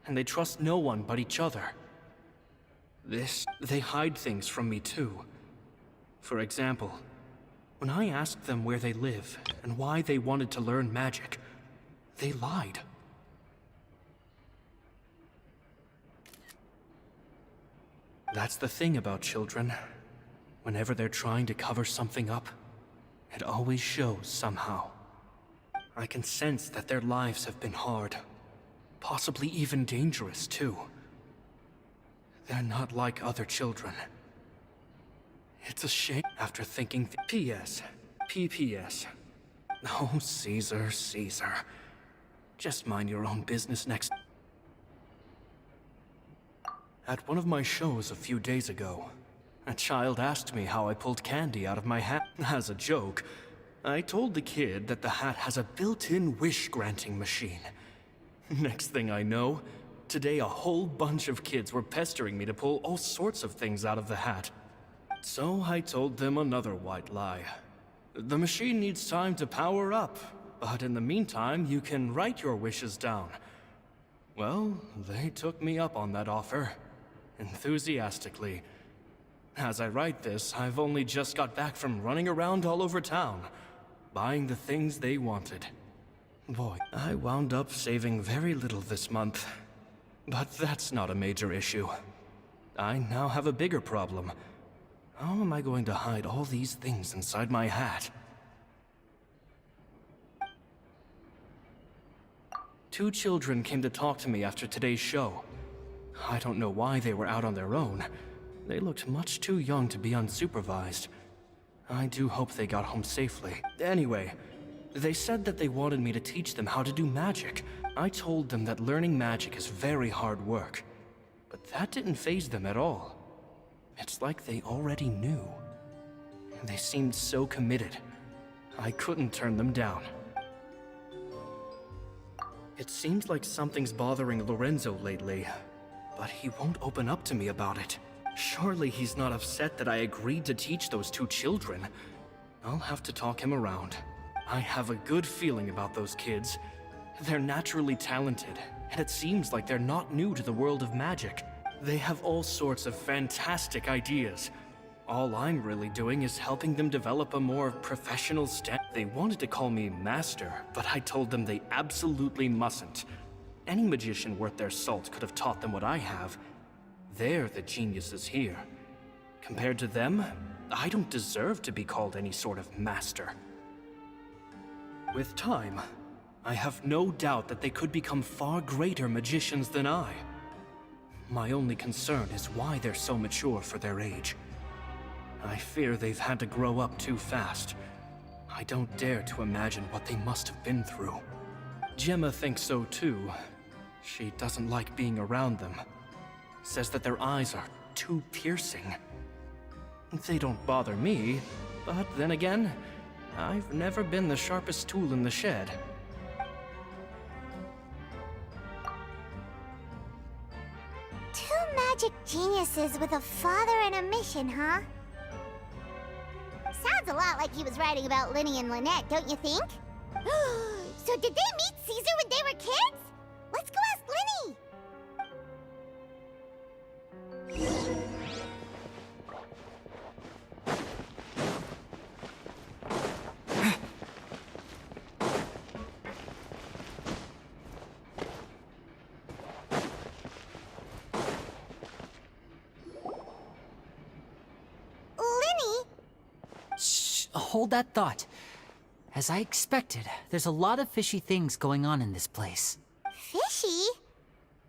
and they trust no one but each other. They hide things from me too. For example, when I asked them where they live and why they wanted to learn magic, they lied. That's the thing about children. Whenever they're trying to cover something up, it always shows somehow. I can sense that their lives have been hard, possibly even dangerous too. They're not like other children. It's a shame after thinking P.S. P.P.S. Oh, Caesar, Caesar. Just mind your own business next. At one of my shows a few days ago, a child asked me how I pulled candy out of my hat. As a joke, I told the kid that the hat has a built-in wish-granting machine. Next thing I know, today a whole bunch of kids were pestering me to pull all sorts of things out of the hat. So I told them another white lie. The machine needs time to power up, but in the meantime, you can write your wishes down. Well, they took me up on that offer, enthusiastically. As I write this, I've only just got back from running around all over town, buying the things they wanted. Boy, I wound up saving very little this month. But that's not a major issue. I now have a bigger problem. How am I going to hide all these things inside my hat? Two children came to talk to me after today's show. I don't know why they were out on their own. They looked much too young to be unsupervised. I do hope they got home safely. Anyway, they said that they wanted me to teach them how to do magic. I told them that learning magic is very hard work, but that didn't faze them at all. It's like they already knew. They seemed so committed. I couldn't turn them down. It seems like something's bothering Lorenzo lately, but he won't open up to me about it. Surely he's not upset that I agreed to teach those two children. I'll have to talk him around. I have a good feeling about those kids. They're naturally talented, and it seems like they're not new to the world of magic. They have all sorts of fantastic ideas. All I'm really doing is helping them develop a more professional They wanted to call me Master, but I told them they absolutely mustn't. Any magician worth their salt could have taught them what I have. They're the geniuses here. Compared to them, I don't deserve to be called any sort of master. With time, I have no doubt that they could become far greater magicians than I. My only concern is why they're so mature for their age. I fear they've had to grow up too fast. I don't dare to imagine what they must have been through. Gemma thinks so too. She doesn't like being around them. Says that their eyes are too piercing. They don't bother me, but then again, I've never been the sharpest tool in the shed. Two magic geniuses with a father and a mission, huh? Sounds a lot like he was writing about Lyney and Lynette, don't you think? So did they meet Caesar when they were kids? Let's go ask Lyney! hold that thought. As I expected, there's a lot of fishy things going on in this place. Fishy?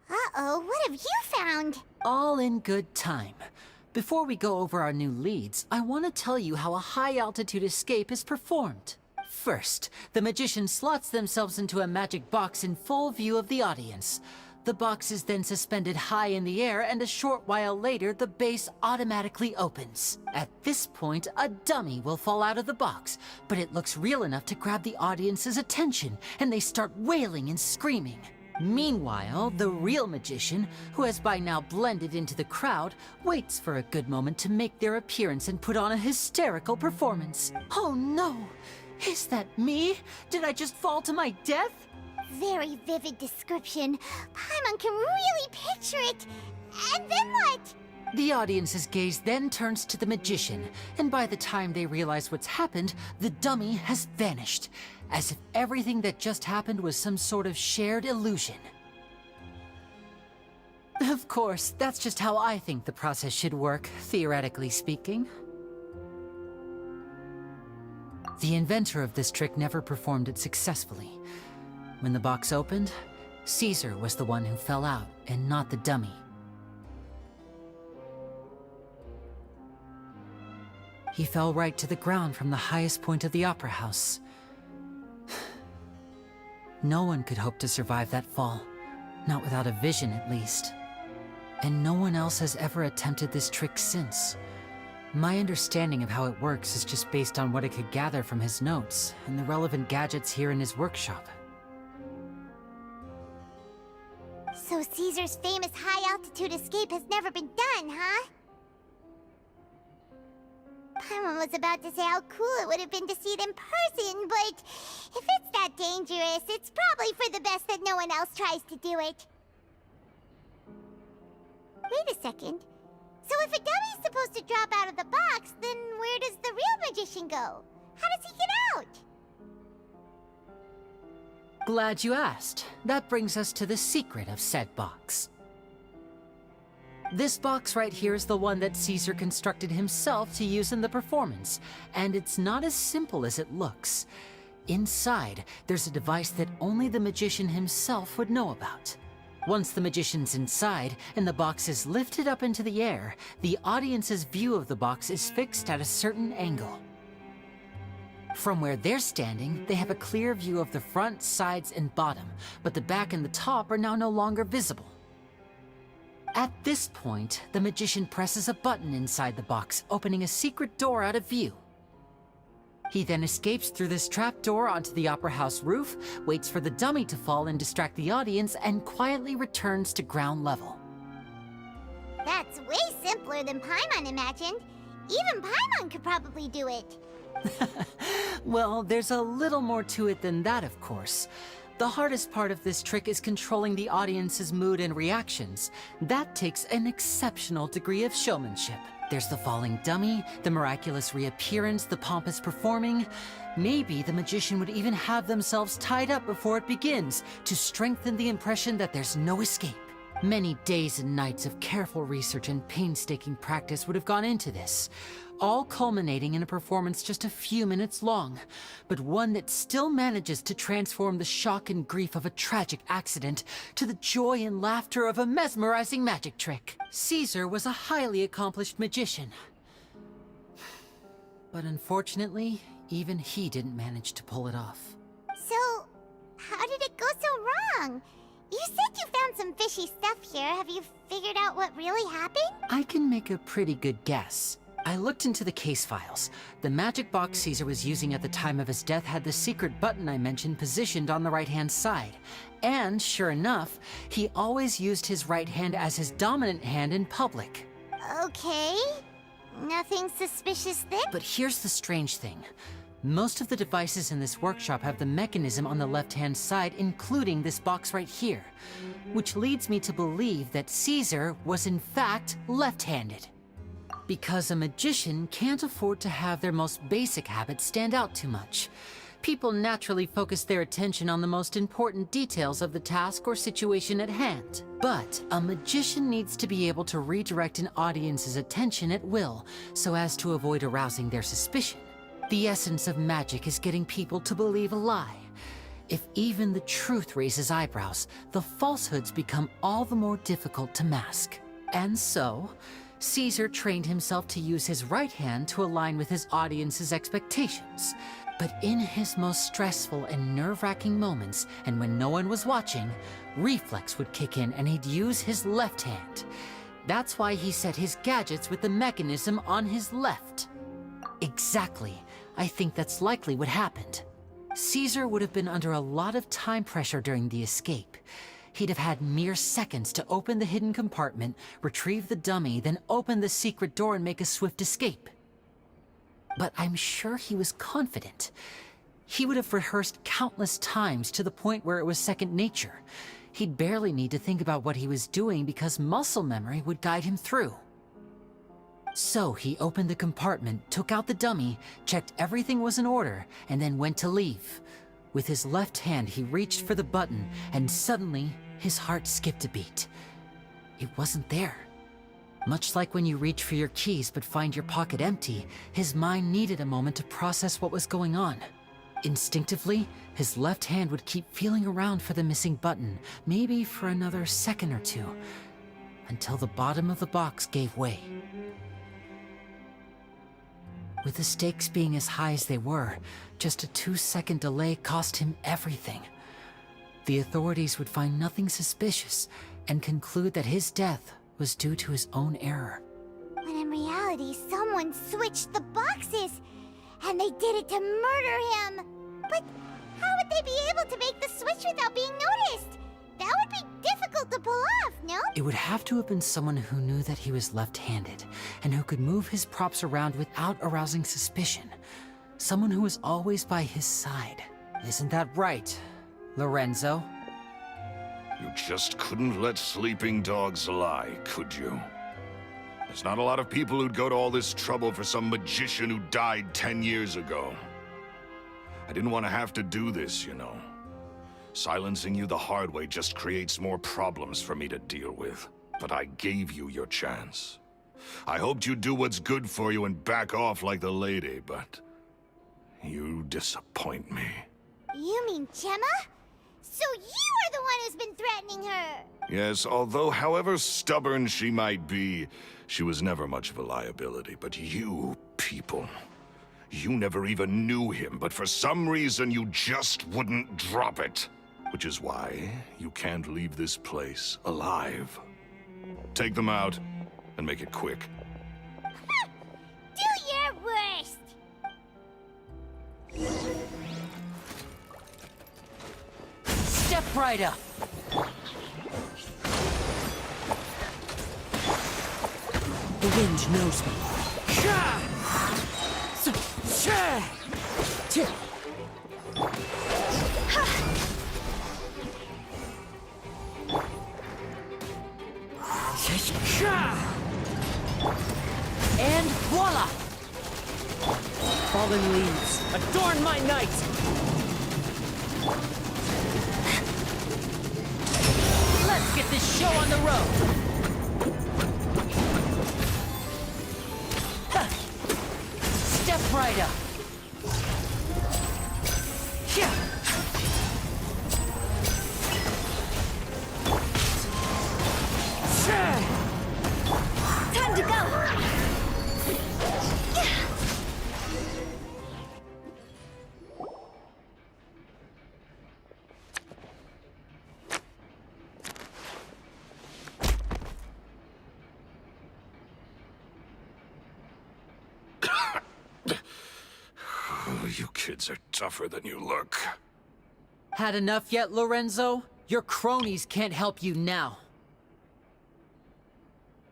Uh-oh, what have you found? All in good time. Before we go over our new leads, I want to tell you how a high-altitude escape is performed. First, the magician slots themselves into a magic box in full view of the audience. The box is then suspended high in the air, and a short while later, the base automatically opens. At this point, a dummy will fall out of the box, but it looks real enough to grab the audience's attention, and they start wailing and screaming. Meanwhile, the real magician, who has by now blended into the crowd, waits for a good moment to make their appearance and put on a hysterical performance. Oh no! Is that me? Did I just fall to my death? Very vivid description. Paimon can really picture it. And then what? The audience's gaze then turns to the magician, and by the time they realize what's happened, the dummy has vanished, as if everything that just happened was some sort of shared illusion. Of course, that's just how I think the process should work, theoretically speaking. The inventor of this trick never performed it successfully. When the box opened, Caesar was the one who fell out, and not the dummy. He fell right to the ground from the highest point of the opera house. No one could hope to survive that fall, not without a vision at least. And no one else has ever attempted this trick since. My understanding of how it works is just based on what I could gather from his notes and the relevant gadgets here in his workshop. So Caesar's famous high-altitude escape has never been done, huh? Paimon was about to say how cool it would have been to see it in person, but if it's that dangerous, it's probably for the best that no one else tries to do it. Wait a second. So if a dummy's supposed to drop out of the box, then where does the real magician go? How does he get out? Glad you asked. That brings us to the secret of said box. This box right here is the one that Caesar constructed himself to use in the performance, and it's not as simple as it looks. Inside, there's a device that only the magician himself would know about. Once the magician's inside and the box is lifted up into the air, the audience's view of the box is fixed at a certain angle. From where they're standing, they have a clear view of the front, sides, and bottom, but the back and the top are now no longer visible. At this point, the magician presses a button inside the box, opening a secret door out of view. He then escapes through this trap door onto the opera house roof, waits for the dummy to fall and distract the audience, and quietly returns to ground level. That's way simpler than Paimon imagined. Even Paimon could probably do it. Well, there's a little more to it than that, of course. The hardest part of this trick is controlling the audience's mood and reactions. That takes an exceptional degree of showmanship. There's the falling dummy, the miraculous reappearance, the pompous performing. Maybe the magician would even have themselves tied up before it begins to strengthen the impression that there's no escape. Many days and nights of careful research and painstaking practice would have gone into this, all culminating in a performance just a few minutes long, but one that still manages to transform the shock and grief of a tragic accident to the joy and laughter of a mesmerizing magic trick. Caesar was a highly accomplished magician, but unfortunately, even he didn't manage to pull it off. So, how did it go so wrong? You said you found some fishy stuff here. Have you figured out what really happened? I can make a pretty good guess. I looked into the case files. The magic box Caesar was using at the time of his death had the secret button I mentioned positioned on the right-hand side. And, sure enough, he always used his right hand as his dominant hand in public. Okay. Nothing suspicious there? But here's the strange thing. Most of the devices in this workshop have the mechanism on the left-hand side, including this box right here, which leads me to believe that Caesar was in fact left-handed. Because a magician can't afford to have their most basic habits stand out too much. People naturally focus their attention on the most important details of the task or situation at hand. But a magician needs to be able to redirect an audience's attention at will, so as to avoid arousing their suspicion. The essence of magic is getting people to believe a lie. If even the truth raises eyebrows, the falsehoods become all the more difficult to mask. And so, Caesar trained himself to use his right hand to align with his audience's expectations. But in his most stressful and nerve-wracking moments, and when no one was watching, reflex would kick in and he'd use his left hand. That's why he set his gadgets with the mechanism on his left. Exactly. I think that's likely what happened. Caesar would have been under a lot of time pressure during the escape. He'd have had mere seconds to open the hidden compartment, retrieve the dummy, then open the secret door and make a swift escape. But I'm sure he was confident. He would have rehearsed countless times to the point where it was second nature. He'd barely need to think about what he was doing because muscle memory would guide him through. So he opened the compartment, took out the dummy, checked everything was in order, and then went to leave. With his left hand, he reached for the button, and suddenly, his heart skipped a beat. It wasn't there. Much like when you reach for your keys but find your pocket empty, his mind needed a moment to process what was going on. Instinctively, his left hand would keep feeling around for the missing button, maybe for another second or two, until the bottom of the box gave way. With the stakes being as high as they were, just a 2-second delay cost him everything. The authorities would find nothing suspicious and conclude that his death was due to his own error. When in reality, someone switched the boxes, and they did it to murder him. But how would they be able to make the switch without being noticed? That would be difficult to pull off, no? It would have to have been someone who knew that he was left-handed, and who could move his props around without arousing suspicion. Someone who was always by his side. Isn't that right, Lorenzo? You just couldn't let sleeping dogs lie, could you? There's not a lot of people who'd go to all this trouble for some magician who died 10 years ago. I didn't want to have to do this, you know. Silencing you the hard way just creates more problems for me to deal with. But I gave you your chance. I hoped you'd do what's good for you and back off like the lady, but you disappoint me. You mean Gemma? So you are the one who's been threatening her! Yes, although however stubborn she might be, she was never much of a liability. But you people, you never even knew him, but for some reason you just wouldn't drop it. Which is why you can't leave this place alive. Take them out, and make it quick. Do your worst! Step right up! The wind knows me. And voila! Fallen leaves, adorn my night! Let's get this show on the road! Step right up! Time to go! You kids are tougher than you look. Had enough yet, Lorenzo? Your cronies can't help you now.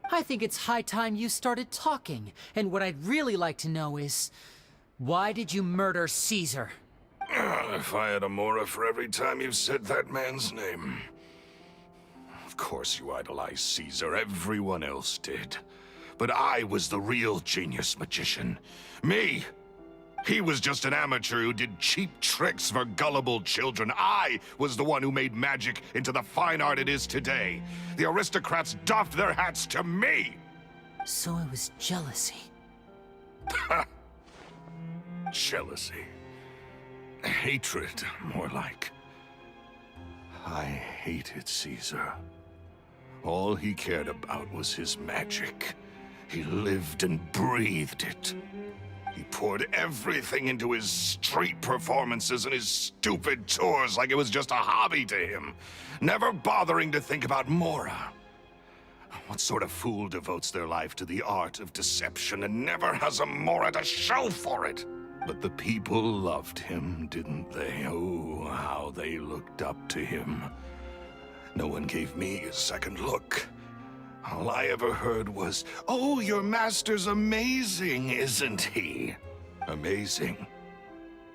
I think it's high time you started talking, and what I'd really like to know is, why did you murder Caesar? If I had a mora for every time you said that man's name. Of course you idolized Caesar, everyone else did. But I was the real genius magician. Me! He was just an amateur who did cheap tricks for gullible children. I was the one who made magic into the fine art it is today. The aristocrats doffed their hats to me! So it was jealousy. jealousy. Hatred, more like. I hated Caesar. All he cared about was his magic. He lived and breathed it. He poured everything into his street performances and his stupid tours like it was just a hobby to him, never bothering to think about Mora. What sort of fool devotes their life to the art of deception and never has a Mora to show for it? But the people loved him, didn't they? Oh, how they looked up to him. No one gave me a second look. All I ever heard was, "Oh, your master's amazing, isn't he?" Amazing.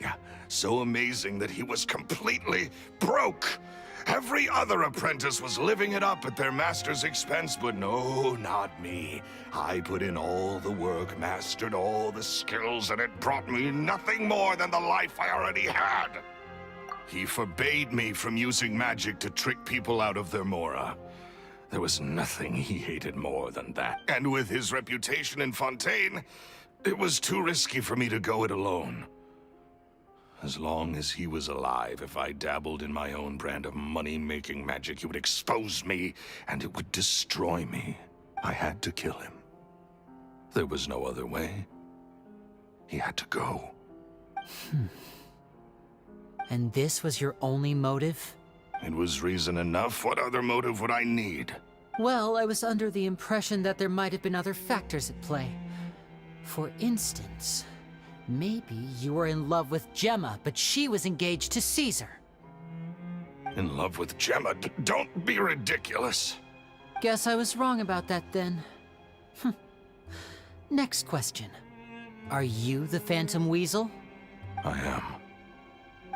Yeah, so amazing that he was completely broke. Every other apprentice was living it up at their master's expense, but no, not me. I put in all the work, mastered all the skills, and it brought me nothing more than the life I already had. He forbade me from using magic to trick people out of their Mora. There was nothing he hated more than that. And with his reputation in Fontaine, it was too risky for me to go it alone. As long as he was alive, if I dabbled in my own brand of money-making magic, he would expose me, and it would destroy me. I had to kill him. There was no other way. He had to go. And this was your only motive? It was reason enough. What other motive would I need? Well, I was under the impression that there might have been other factors at play. For instance, maybe you were in love with Gemma, but she was engaged to Caesar. In love with Gemma? Don't be ridiculous. Guess I was wrong about that then. Next question. Are you the Phantom Weasel? I am.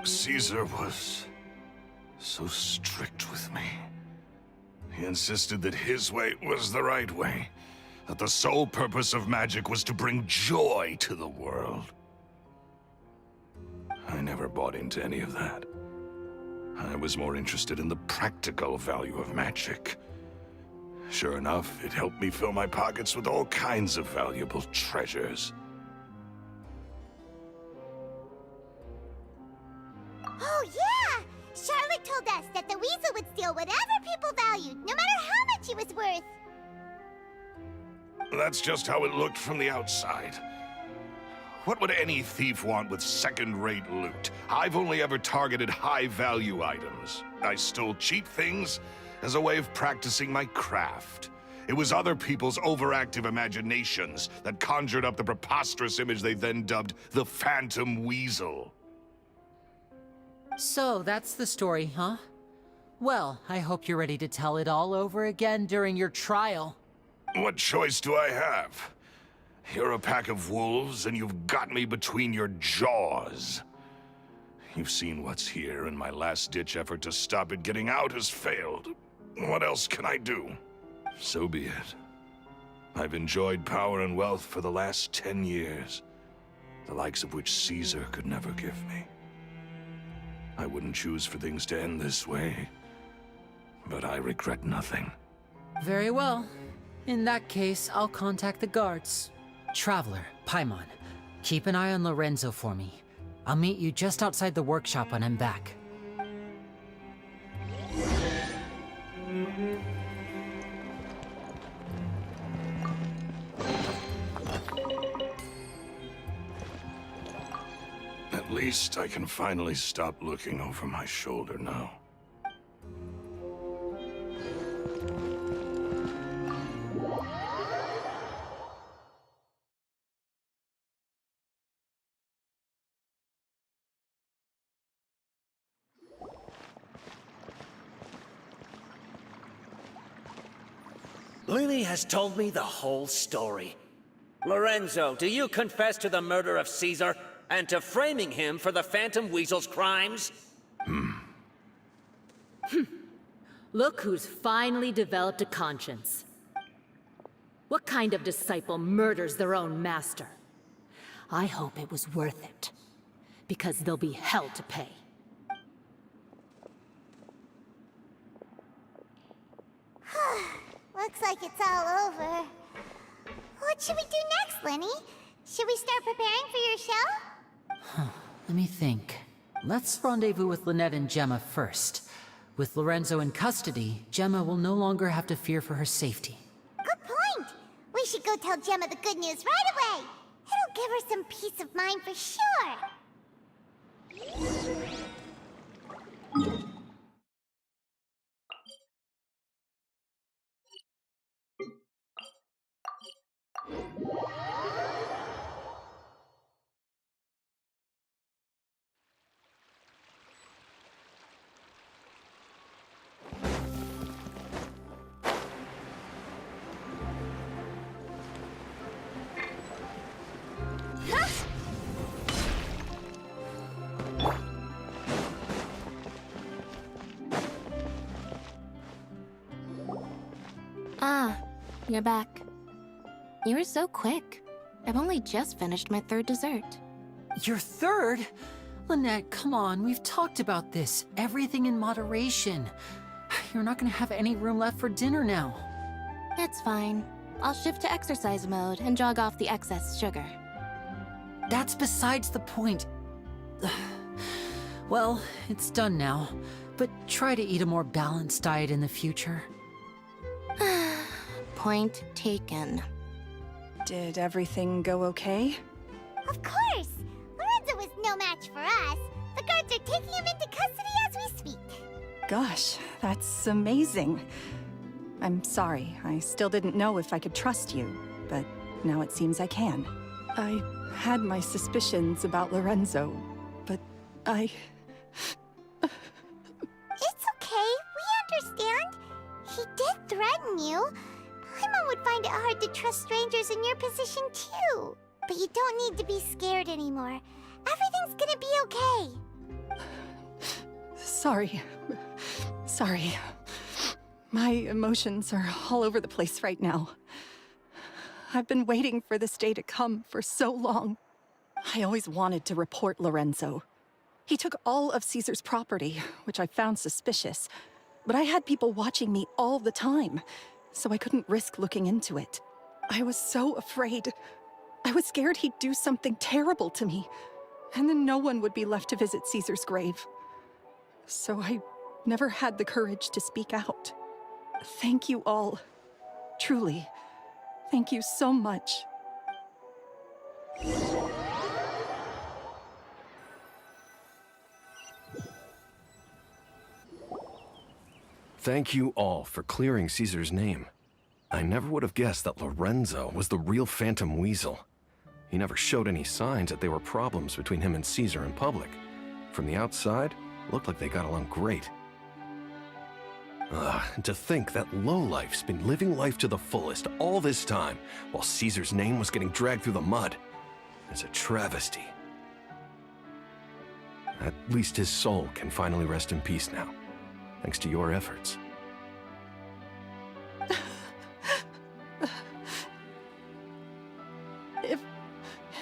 Caesar was so strict with me. He insisted that his way was the right way, that the sole purpose of magic was to bring joy to the world. I never bought into any of that. I was more interested in the practical value of magic. Sure enough, it helped me fill my pockets with all kinds of valuable treasures. Oh, yeah! Charlotte told us that the weasel would steal whatever people valued, no matter how much it was worth. That's just how it looked from the outside. What would any thief want with second-rate loot? I've only ever targeted high-value items. I stole cheap things as a way of practicing my craft. It was other people's overactive imaginations that conjured up the preposterous image they then dubbed the Phantom Weasel. So, that's the story, huh? Well, I hope you're ready to tell it all over again during your trial. What choice do I have? You're a pack of wolves, and you've got me between your jaws. You've seen what's here, and my last-ditch effort to stop it getting out has failed. What else can I do? So be it. I've enjoyed power and wealth for the last 10 years, the likes of which Caesar could never give me. I wouldn't choose for things to end this way, but I regret nothing. Very well. In that case, I'll contact the guards. Traveler, Paimon, keep an eye on Lorenzo for me. I'll meet you just outside the workshop when I'm back. At least I can finally stop looking over my shoulder now. Lyney has told me the whole story. Lorenzo, do you confess to the murder of Caesar and to framing him for the Phantom Weasel's crimes? Look who's finally developed a conscience. What kind of disciple murders their own master? I hope it was worth it, because there'll be hell to pay. Looks like it's all over. What should we do next, Lyney? Should we start preparing for your show? Let me think. Let's rendezvous with Lynette and Gemma first. With Lorenzo in custody, Gemma will no longer have to fear for her safety. Good point. We should go tell Gemma the good news right away. It'll give her some peace of mind for sure. Ah, you're back. You were so quick. I've only just finished my third dessert. Your third? Lynette, come on, we've talked about this. Everything in moderation. You're not gonna have any room left for dinner now. It's fine. I'll shift to exercise mode and jog off the excess sugar. That's besides the point. Well, it's done now, but try to eat a more balanced diet in the future. Point taken. Did everything go okay? Of course! Lorenzo was no match for us. The guards are taking him into custody as we speak. Gosh, that's amazing. I'm sorry, I still didn't know if I could trust you, but now it seems I can. I had my suspicions about Lorenzo, but I... It's okay, we understand. He did threaten you. Paimon would find it hard to trust strangers in your position too. But you don't need to be scared anymore. Everything's gonna be okay. Sorry. My emotions are all over the place right now. I've been waiting for this day to come for so long. I always wanted to report Lorenzo. He took all of Caesar's property, which I found suspicious. But I had people watching me all the time, so I couldn't risk looking into it. I was so afraid. I was scared he'd do something terrible to me, and then no one would be left to visit Caesar's grave. So I never had the courage to speak out. Thank you all. Truly. Thank you so much. Thank you all for clearing Caesar's name. I never would have guessed that Lorenzo was the real Phantom Weasel. He never showed any signs that there were problems between him and Caesar in public. From the outside, it looked like they got along great. And to think that lowlife's been living life to the fullest all this time, while Caesar's name was getting dragged through the mud. It's a travesty. At least his soul can finally rest in peace now, thanks to your efforts.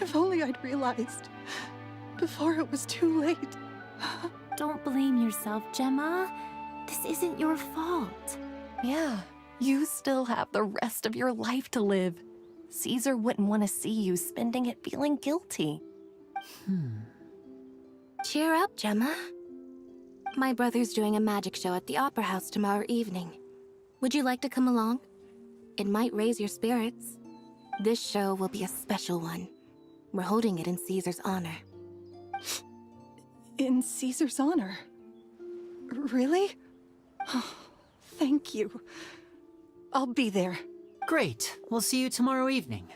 If only I'd realized before it was too late. Don't blame yourself, Gemma. This isn't your fault. Yeah, you still have the rest of your life to live. Caesar wouldn't want to see you spending it feeling guilty. Cheer up, Gemma. My brother's doing a magic show at the Opera House tomorrow evening. Would you like to come along? It might raise your spirits. This show will be a special one. We're holding it in Caesar's honor. In Caesar's honor? Really? Oh, thank you. I'll be there. Great. We'll see you tomorrow evening.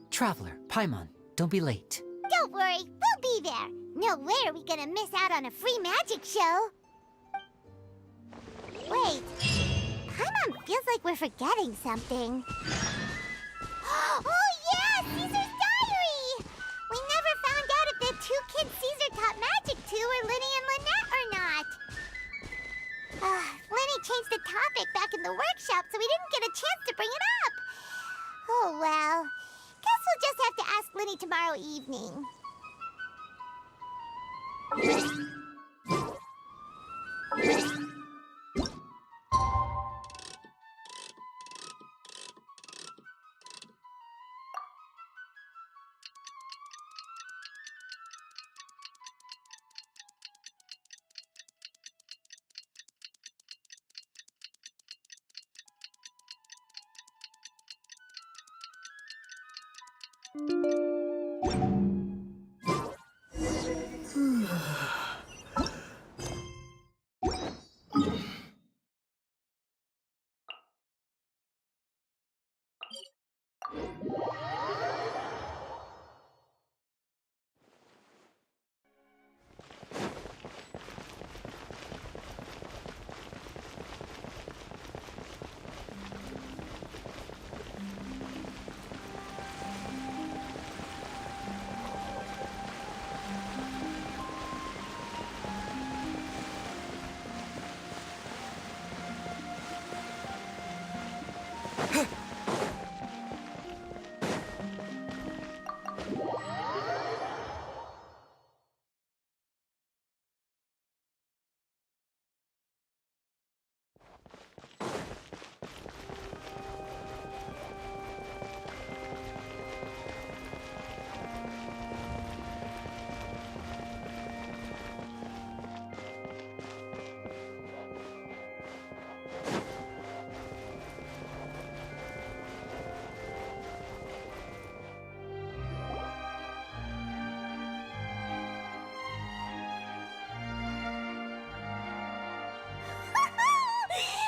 Traveler, Paimon, don't be late. Don't worry, we'll be there. No way are we gonna miss out on a free magic show. Wait, Paimon feels like we're forgetting something. Oh yeah, Caesar's diary! We never found out if the two kids Caesar taught magic to were Lyney and Lynette or not. Lyney changed the topic back in the workshop, so we didn't get a chance to bring it up. Oh well, guess we'll just have to ask Lyney tomorrow evening.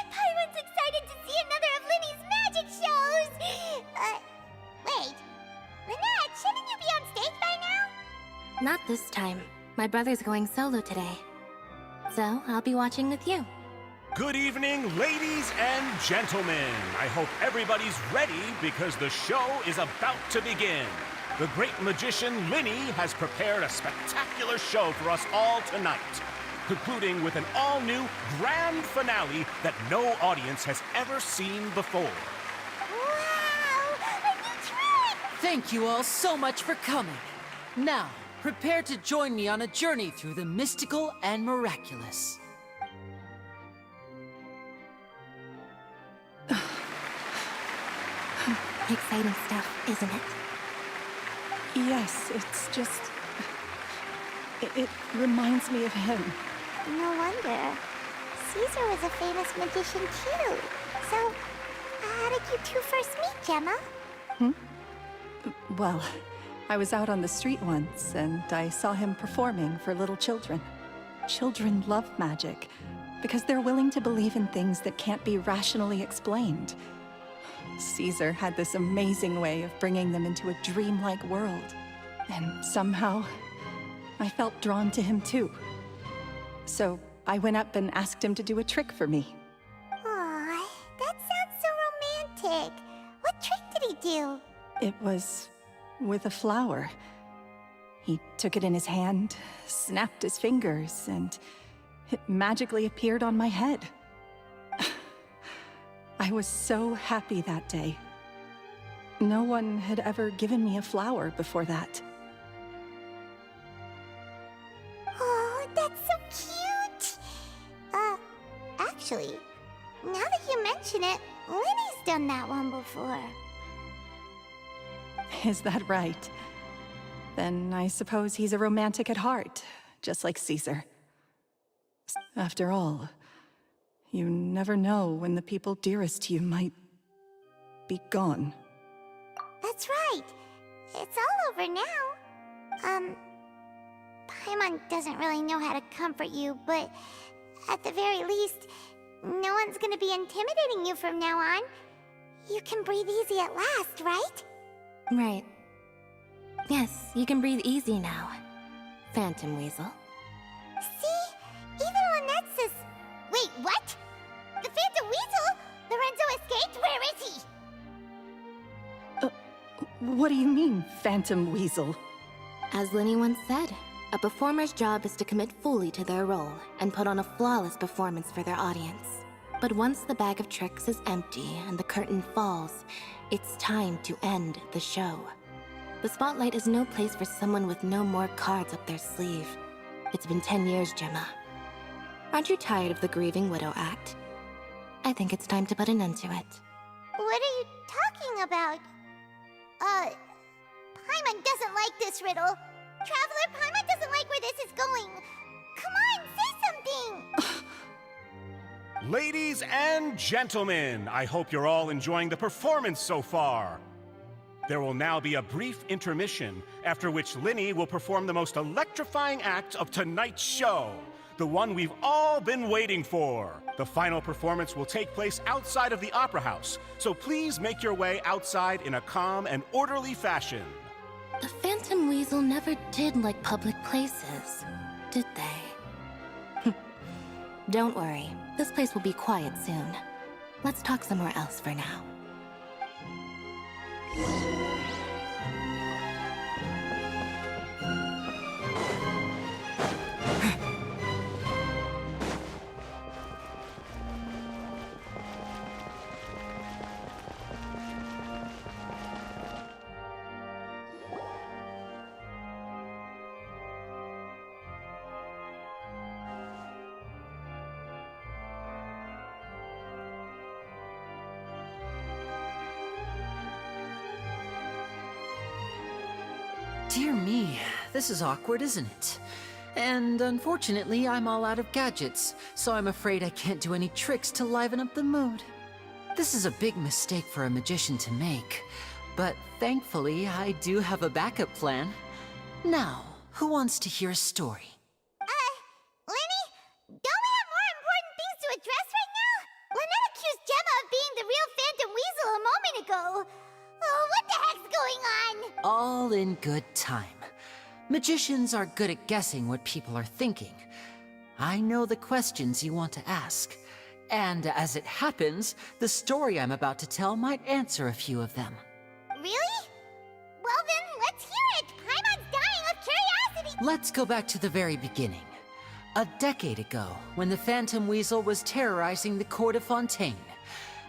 Paimon's excited to see another of Lyney's magic shows! Wait. Lynette, shouldn't you be on stage by now? Not this time. My brother's going solo today. So, I'll be watching with you. Good evening, ladies and gentlemen. I hope everybody's ready because the show is about to begin. The great magician Lyney has prepared a spectacular show for us all tonight, concluding with an all-new grand finale that no audience has ever seen before. Wow! A new trick! Thank you all so much for coming. Now, prepare to join me on a journey through the mystical and miraculous. Exciting stuff, isn't it? Yes, it's just... It reminds me of him. No wonder. Caesar was a famous magician too. So, how did you two first meet, Gemma? Well, I was out on the street once, and I saw him performing for little children. Children love magic, because they're willing to believe in things that can't be rationally explained. Caesar had this amazing way of bringing them into a dreamlike world. And somehow, I felt drawn to him too. So I went up and asked him to do a trick for me. Aw, that sounds so romantic. What trick did he do? It was with a flower. He took it in his hand, snapped his fingers, and it magically appeared on my head. I was so happy that day. No one had ever given me a flower before that. Oh, that's so cute! Actually, now that you mention it, Lyney's done that one before. Is that right? Then I suppose he's a romantic at heart, just like Caesar. After all, you never know when the people dearest to you might be gone. That's right. It's all over now. Paimon doesn't really know how to comfort you, but at the very least, no one's gonna be intimidating you from now on. You can breathe easy at last, right? Right. Yes, you can breathe easy now, Phantom Weasel. See? Even Lynette says... Wait, what? The Phantom Weasel? Lorenzo escaped? Where is he? What do you mean, Phantom Weasel? As Lyney once said, a performer's job is to commit fully to their role and put on a flawless performance for their audience. But once the bag of tricks is empty and the curtain falls, it's time to end the show. The spotlight is no place for someone with no more cards up their sleeve. It's been 10 years, Gemma. Aren't you tired of the grieving widow act? I think it's time to put an end to it. What are you talking about? Paimon doesn't like this riddle. Traveler, Paimon doesn't like where this is going. Come on, say something! Ladies and gentlemen, I hope you're all enjoying the performance so far. There will now be a brief intermission, after which Lyney will perform the most electrifying act of tonight's show, the one we've all been waiting for. The final performance will take place outside of the Opera House, so please make your way outside in a calm and orderly fashion. The Phantom Weasel never did like public places, did they? Don't worry, this place will be quiet soon. Let's talk somewhere else for now. Dear me, this is awkward, isn't it? And unfortunately, I'm all out of gadgets, so I'm afraid I can't do any tricks to liven up the mood. This is a big mistake for a magician to make, but thankfully, I do have a backup plan. Now, who wants to hear a story? Lyney, don't we have more important things to address right now? Lynette accused Gemma of being the real Phantom Weasel a moment ago. Oh, what the heck's going on? All in good time. Magicians are good at guessing what people are thinking. I know the questions you want to ask. And as it happens, the story I'm about to tell might answer a few of them. Really? Well then, let's hear it! Paimon's dying of curiosity! Let's go back to the very beginning. A decade ago, when the Phantom Weasel was terrorizing the court of Fontaine.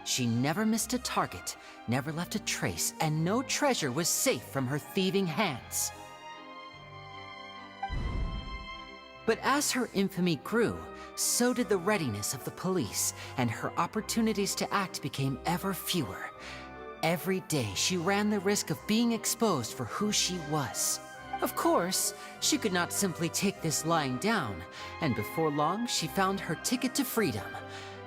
She never missed a target, never left a trace, and no treasure was safe from her thieving hands. But as her infamy grew, so did the readiness of the police, and her opportunities to act became ever fewer. Every day, she ran the risk of being exposed for who she was. Of course, she could not simply take this lying down, and before long, she found her ticket to freedom.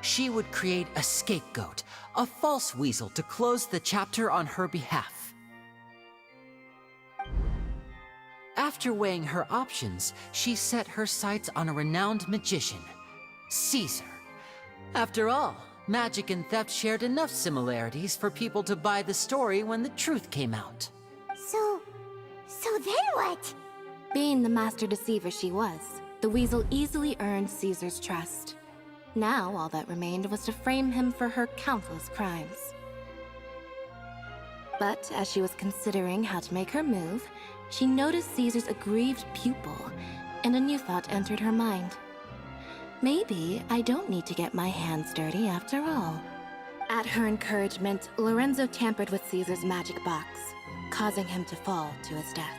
She would create a scapegoat, a false weasel to close the chapter on her behalf. After weighing her options, she set her sights on a renowned magician, Caesar. After all, magic and theft shared enough similarities for people to buy the story when the truth came out. So then what? Being the master deceiver she was, the weasel easily earned Caesar's trust. Now, all that remained was to frame him for her countless crimes. But as she was considering how to make her move, she noticed Caesar's aggrieved pupil, and a new thought entered her mind. Maybe I don't need to get my hands dirty after all. At her encouragement, Lorenzo tampered with Caesar's magic box, causing him to fall to his death.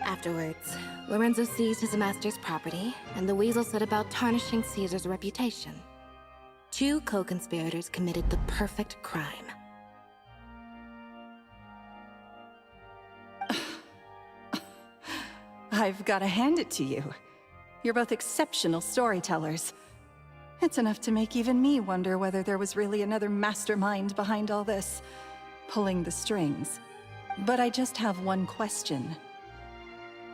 Afterwards, Lorenzo seized his master's property, and the weasel set about tarnishing Caesar's reputation. Two co-conspirators committed the perfect crime. I've got to hand it to you. You're both exceptional storytellers. It's enough to make even me wonder whether there was really another mastermind behind all this, pulling the strings. But I just have one question.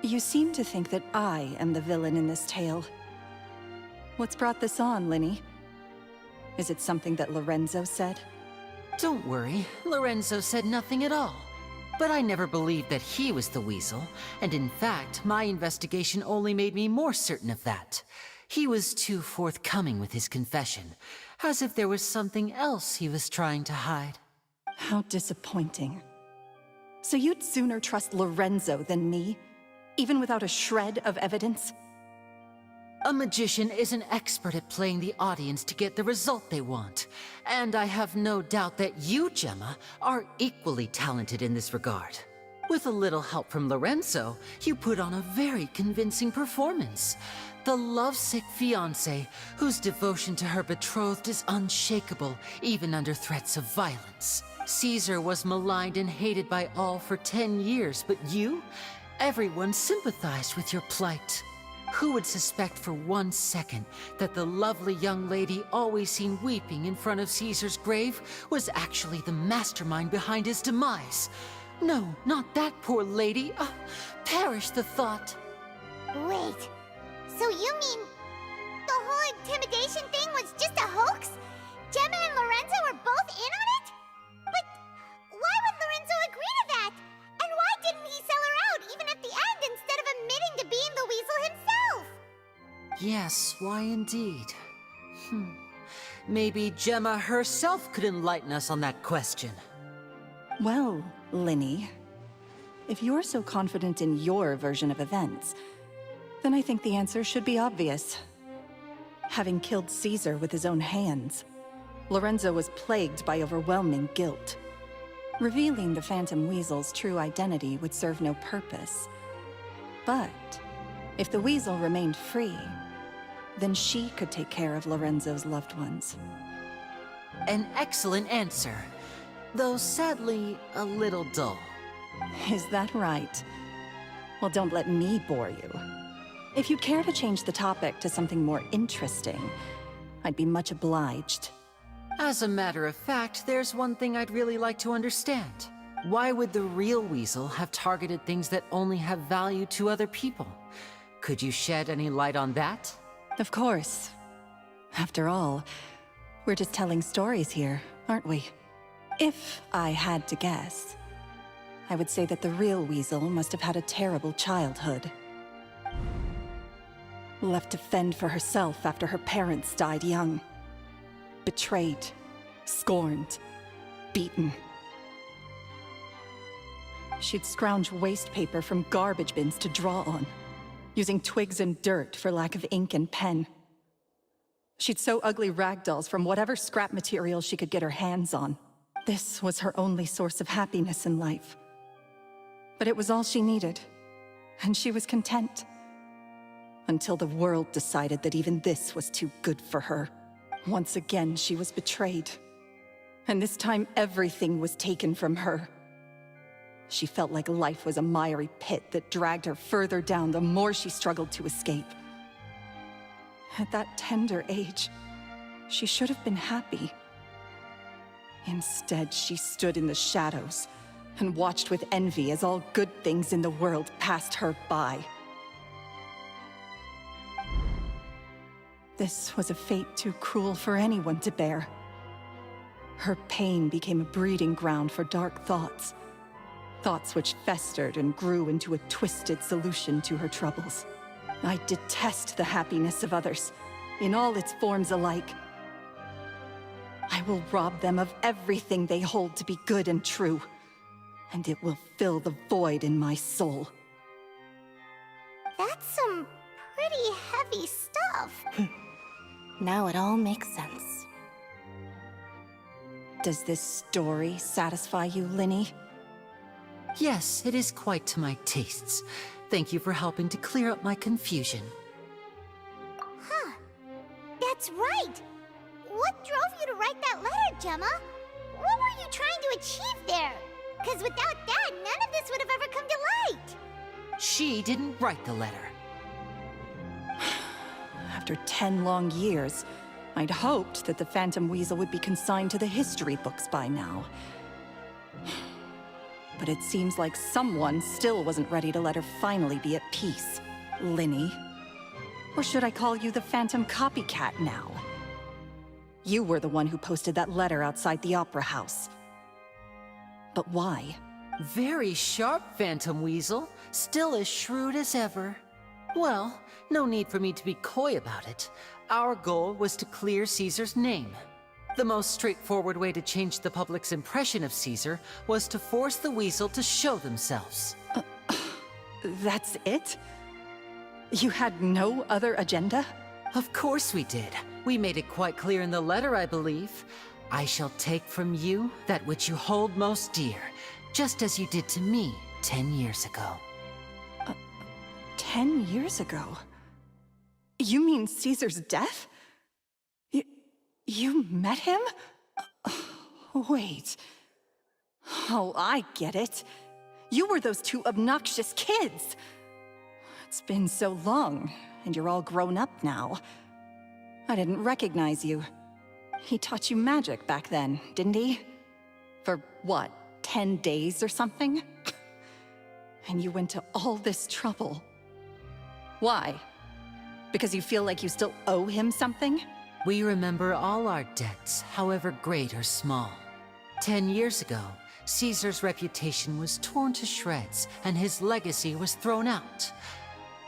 You seem to think that I am the villain in this tale. What's brought this on, Lyney? Is it something that Lorenzo said? Don't worry, Lorenzo said nothing at all. But I never believed that he was the weasel, and in fact, my investigation only made me more certain of that. He was too forthcoming with his confession, as if there was something else he was trying to hide. How disappointing. So you'd sooner trust Lorenzo than me, even without a shred of evidence? A magician is an expert at playing the audience to get the result they want. And I have no doubt that you, Gemma, are equally talented in this regard. With a little help from Lorenzo, you put on a very convincing performance. The lovesick fiancé, whose devotion to her betrothed is unshakable, even under threats of violence. Caesar was maligned and hated by all for 10 years, but you? Everyone sympathized with your plight. Who would suspect for 1 second that the lovely young lady always seen weeping in front of Caesar's grave was actually the mastermind behind his demise? No, not that poor lady. Perish the thought. Wait, so you mean the whole intimidation thing was just a hoax? Gemma and Lorenzo were both in on it? But why would Lorenzo agree to that? And why didn't he sell her out even at the end instead of admitting to being the weasel himself? Yes, why indeed? Maybe Gemma herself could enlighten us on that question. Well, Lyney, if you're so confident in your version of events, then I think the answer should be obvious. Having killed Caesar with his own hands, Lorenzo was plagued by overwhelming guilt. Revealing the Phantom Weasel's true identity would serve no purpose. But if the Weasel remained free, then she could take care of Lorenzo's loved ones. An excellent answer, though sadly a little dull. Is that right? Well, don't let me bore you. If you'd care to change the topic to something more interesting, I'd be much obliged. As a matter of fact, there's one thing I'd really like to understand. Why would the real Weasel have targeted things that only have value to other people? Could you shed any light on that? Of course. After all, we're just telling stories here, aren't we? If I had to guess, I would say that the real Weasel must have had a terrible childhood. Left to fend for herself after her parents died young. Betrayed, scorned, beaten. She'd scrounge waste paper from garbage bins to draw on, using twigs and dirt for lack of ink and pen. She'd sew ugly rag dolls from whatever scrap material she could get her hands on. This was her only source of happiness in life. But it was all she needed, and she was content. Until the world decided that even this was too good for her. Once again, she was betrayed. And this time, everything was taken from her. She felt like life was a miry pit that dragged her further down the more she struggled to escape. At that tender age, she should have been happy. Instead, she stood in the shadows and watched with envy as all good things in the world passed her by. This was a fate too cruel for anyone to bear. Her pain became a breeding ground for dark thoughts. Thoughts which festered and grew into a twisted solution to her troubles. I detest the happiness of others, in all its forms alike. I will rob them of everything they hold to be good and true, and it will fill the void in my soul. That's some pretty heavy stuff. Now it all makes sense. Does this story satisfy you, Lyney? Yes, it is quite to my tastes. Thank you for helping to clear up my confusion. Huh. That's right. What drove you to write that letter, Gemma? What were you trying to achieve there? Because without that, none of this would have ever come to light. She didn't write the letter. After 10 long years, I'd hoped that the Phantom Weasel would be consigned to the history books by now. But it seems like someone still wasn't ready to let her finally be at peace. Lyney. Or should I call you the Phantom Copycat now? You were the one who posted that letter outside the Opera House. But why? Very sharp, Phantom Weasel. Still as shrewd as ever. Well, no need for me to be coy about it. Our goal was to clear Caesar's name. The most straightforward way to change the public's impression of Caesar was to force the Weasel to show themselves. That's it? You had no other agenda? Of course we did. We made it quite clear in the letter, I believe. I shall take from you that which you hold most dear, just as you did to me 10 years ago. 10 years ago? You mean Caesar's death? You met him? Wait. Oh, I get it. You were those two obnoxious kids. It's been so long, and you're all grown up now. I didn't recognize you. He taught you magic back then, didn't he? For what, 10 days or something? And you went to all this trouble. Why? Because you feel like you still owe him something? We remember all our debts, however great or small. 10 years ago, Caesar's reputation was torn to shreds, and his legacy was thrown out.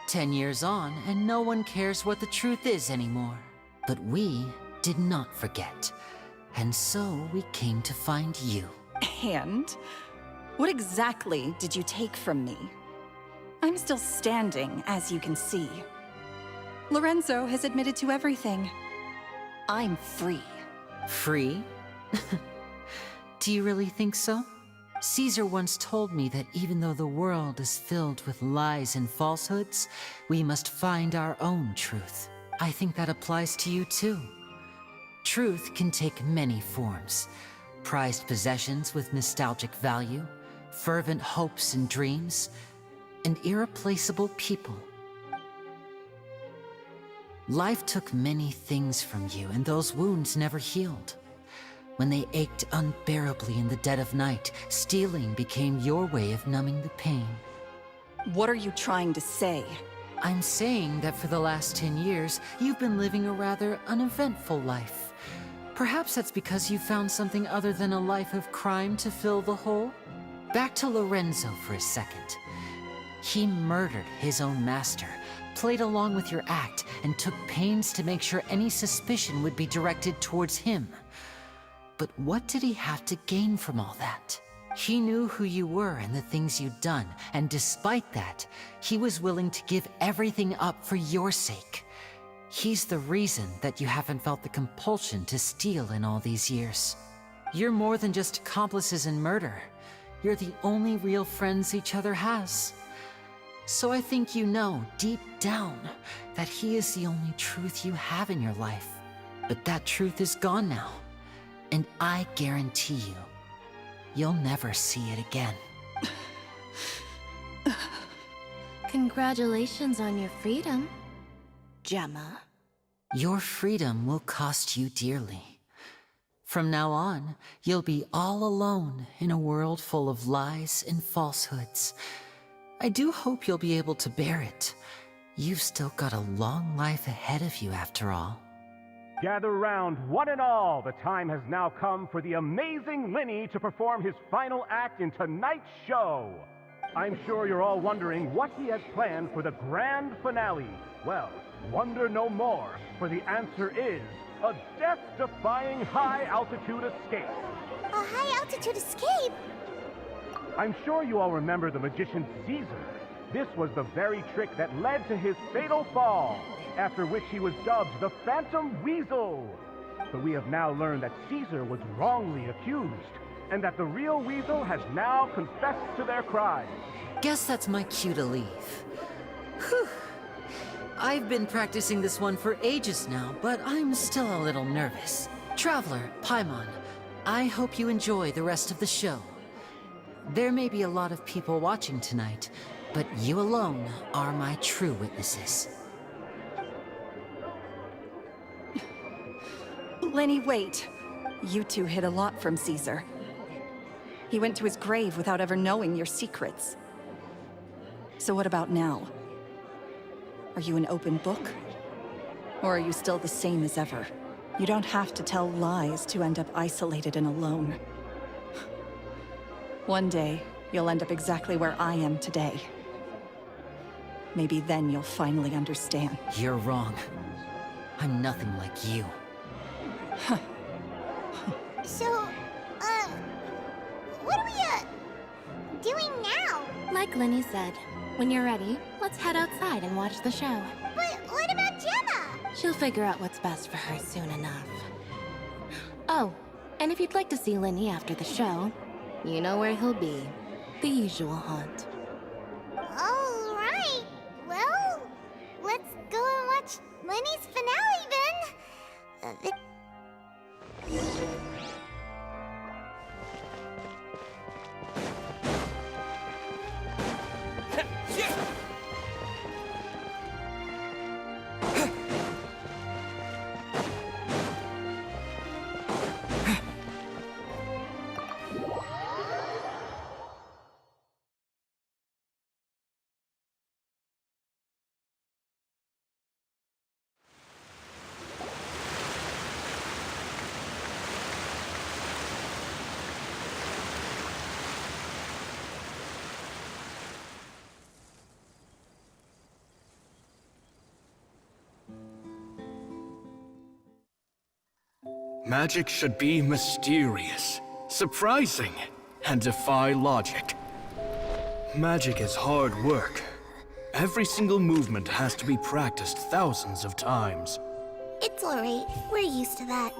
10 years on, and no one cares what the truth is anymore. But we did not forget, and so we came to find you. And? What exactly did you take from me? I'm still standing, as you can see. Lorenzo has admitted to everything. I'm free. Free? Do you really think so? Caesar once told me that even though the world is filled with lies and falsehoods, we must find our own truth. I think that applies to you too. Truth can take many forms. Prized possessions with nostalgic value, fervent hopes and dreams, and irreplaceable people. Life took many things from you, and those wounds never healed. When they ached unbearably in the dead of night, stealing became your way of numbing the pain. What are you trying to say? I'm saying that for the last 10 years, you've been living a rather uneventful life. Perhaps that's because you found something other than a life of crime to fill the hole? Back to Lorenzo for a second. He murdered his own master, played along with your act, and took pains to make sure any suspicion would be directed towards him. But what did he have to gain from all that? He knew who you were and the things you'd done, and despite that, he was willing to give everything up for your sake. He's the reason that you haven't felt the compulsion to steal in all these years. You're more than just accomplices in murder. You're the only real friends each other has. So I think you know, deep down, that he is the only truth you have in your life. But that truth is gone now. And I guarantee you, you'll never see it again. Congratulations on your freedom, Gemma. Your freedom will cost you dearly. From now on, you'll be all alone in a world full of lies and falsehoods. I do hope you'll be able to bear it. You've still got a long life ahead of you after all. Gather round, one and all. The time has now come for the amazing Lyney to perform his final act in tonight's show. I'm sure you're all wondering what he has planned for the grand finale. Well, wonder no more, for the answer is a death-defying high-altitude escape. A high-altitude escape? I'm sure you all remember the magician Caesar. This was the very trick that led to his fatal fall, after which he was dubbed the Phantom Weasel. But we have now learned that Caesar was wrongly accused, and that the real Weasel has now confessed to their crimes. Guess that's my cue to leave. Whew. I've been practicing this one for ages now, but I'm still a little nervous. Traveler, Paimon, I hope you enjoy the rest of the show. There may be a lot of people watching tonight, but you alone are my true witnesses. Lyney, wait. You two hid a lot from Caesar. He went to his grave without ever knowing your secrets. So what about now? Are you an open book? Or are you still the same as ever? You don't have to tell lies to end up isolated and alone. One day, you'll end up exactly where I am today. Maybe then you'll finally understand. You're wrong. I'm nothing like you. So, what are we, doing now? Like Lyney said, when you're ready, let's head outside and watch the show. But what about Gemma? She'll figure out what's best for her soon enough. Oh, and if you'd like to see Lyney after the show, you know where he'll be. The usual haunt. All right. Well, let's go and watch Lenny's finale then. Magic should be mysterious, surprising, and defy logic. Magic is hard work. Every single movement has to be practiced thousands of times. It's alright. We're used to that.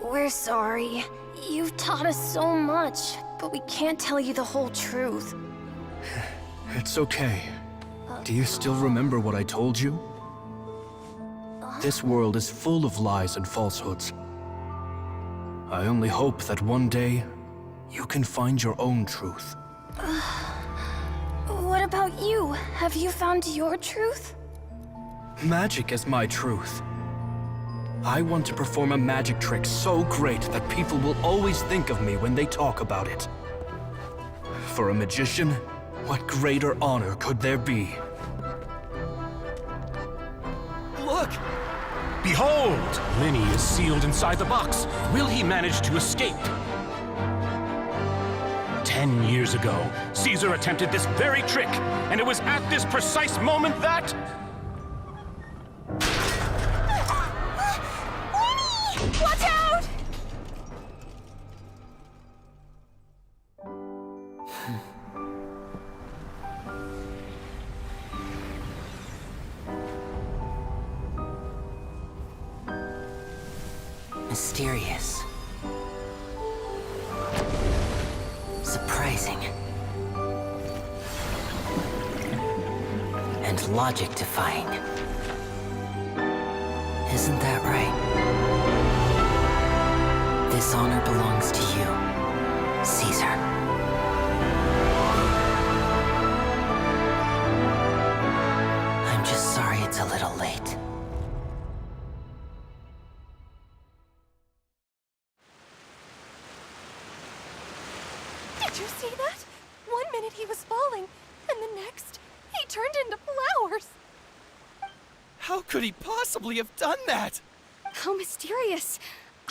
We're sorry. You've taught us so much, but we can't tell you the whole truth. It's okay. Do you still remember what I told you? This world is full of lies and falsehoods. I only hope that one day, you can find your own truth. What about you? Have you found your truth? Magic is my truth. I want to perform a magic trick so great that people will always think of me when they talk about it. For a magician, what greater honor could there be? Look! Behold! Lyney is sealed inside the box. Will he manage to escape? 10 years ago, Caesar attempted this very trick, and it was at this precise moment that... Lyney! Watch out! Mysterious. Surprising. And logic-defying. Isn't that right? This honor belongs to you, Caesar. I'm just sorry it's a little late. Did you see that? 1 minute he was falling, and the next, he turned into flowers. How could he possibly have done that? How mysterious.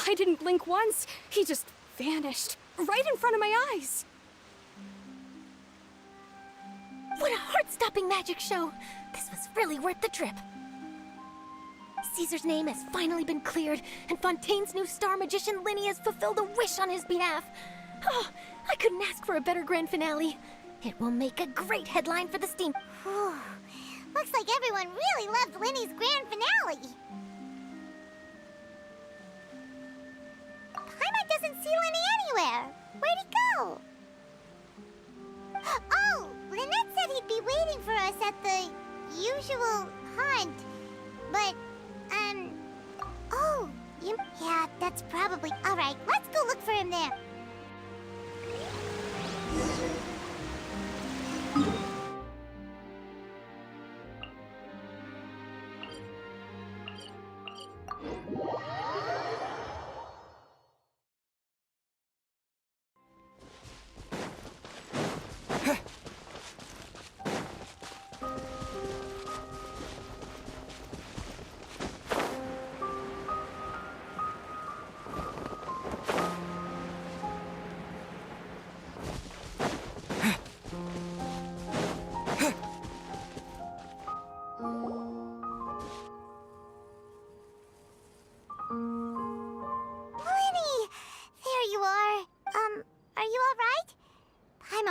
I didn't blink once. He just vanished, right in front of my eyes. What a heart-stopping magic show. This was really worth the trip. Caesar's name has finally been cleared, and Fontaine's new star magician Lyney has fulfilled a wish on his behalf. Oh, I couldn't ask for a better grand finale. It will make a great headline for the Steam. Whew. Looks like everyone really loved Lyney's grand finale. Paimon doesn't see Lyney anywhere. Where'd he go? Oh, Lynette said he'd be waiting for us at the usual hunt. But, oh, yeah, that's probably... All right, let's go look for him there.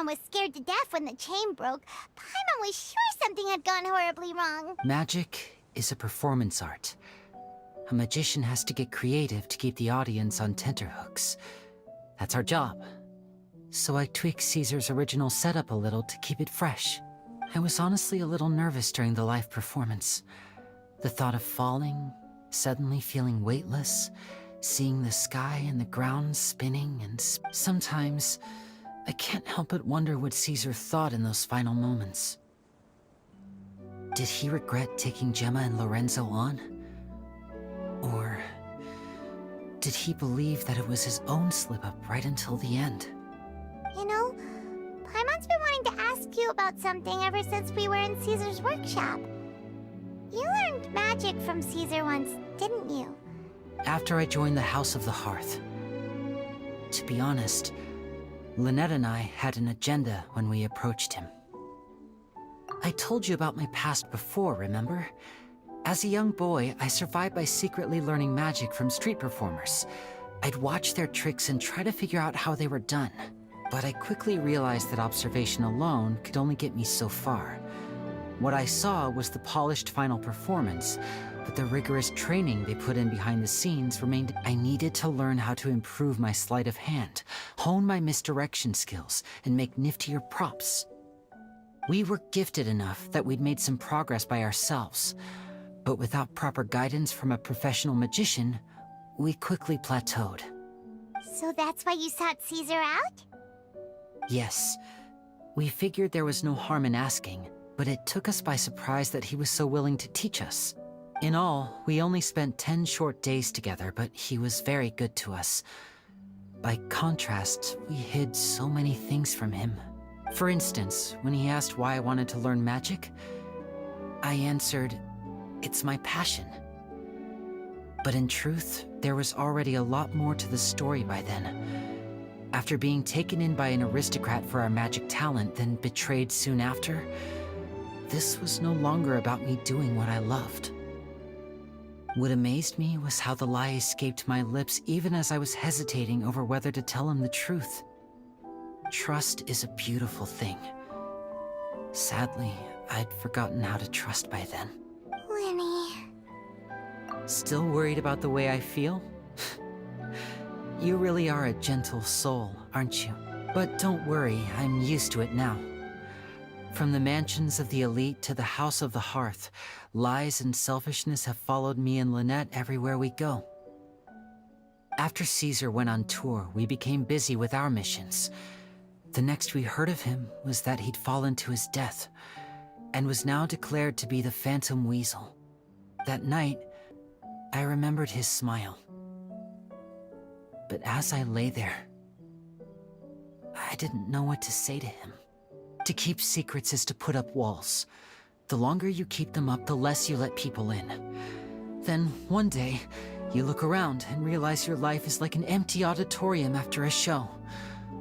Was scared to death when the chain broke. Paimon was sure something had gone horribly wrong. Magic is a performance art. A magician has to get creative to keep the audience on tenterhooks. That's our job. So I tweaked Caesar's original setup a little to keep it fresh. I was honestly a little nervous during the live performance. The thought of falling, suddenly feeling weightless, seeing the sky and the ground spinning, and sometimes I can't help but wonder what Caesar thought in those final moments. Did he regret taking Gemma and Lorenzo on? Or did he believe that it was his own slip-up right until the end? You know, Paimon's been wanting to ask you about something ever since we were in Caesar's workshop. You learned magic from Caesar once, didn't you? After I joined the House of the Hearth. To be honest, Lynette and I had an agenda when we approached him. I told you about my past before, remember? As a young boy, I survived by secretly learning magic from street performers. I'd watch their tricks and try to figure out how they were done. But I quickly realized that observation alone could only get me so far. What I saw was the polished final performance, but the rigorous training they put in behind the scenes remained. I needed to learn how to improve my sleight of hand, hone my misdirection skills, and make niftier props. We were gifted enough that we'd made some progress by ourselves, but without proper guidance from a professional magician, we quickly plateaued. So that's why you sought Caesar out? Yes. We figured there was no harm in asking, but it took us by surprise that he was so willing to teach us. In all, we only spent 10 short days together, but he was very good to us. By contrast, we hid so many things from him. For instance, when he asked why I wanted to learn magic, I answered, "It's my passion." But in truth, there was already a lot more to the story by then. After being taken in by an aristocrat for our magic talent, then betrayed soon after, this was no longer about me doing what I loved. What amazed me was how the lie escaped my lips even as I was hesitating over whether to tell him the truth. Trust is a beautiful thing. Sadly, I'd forgotten how to trust by then. Lyney. Still worried about the way I feel? You really are a gentle soul, aren't you? But don't worry, I'm used to it now. From the mansions of the elite to the house of the hearth, lies and selfishness have followed me and Lynette everywhere we go. After Caesar went on tour, we became busy with our missions. The next we heard of him was that he'd fallen to his death, and was now declared to be the Phantom Weasel. That night, I remembered his smile. But as I lay there, I didn't know what to say to him. To keep secrets is to put up walls. The longer you keep them up, the less you let people in. Then, one day, you look around and realize your life is like an empty auditorium after a show,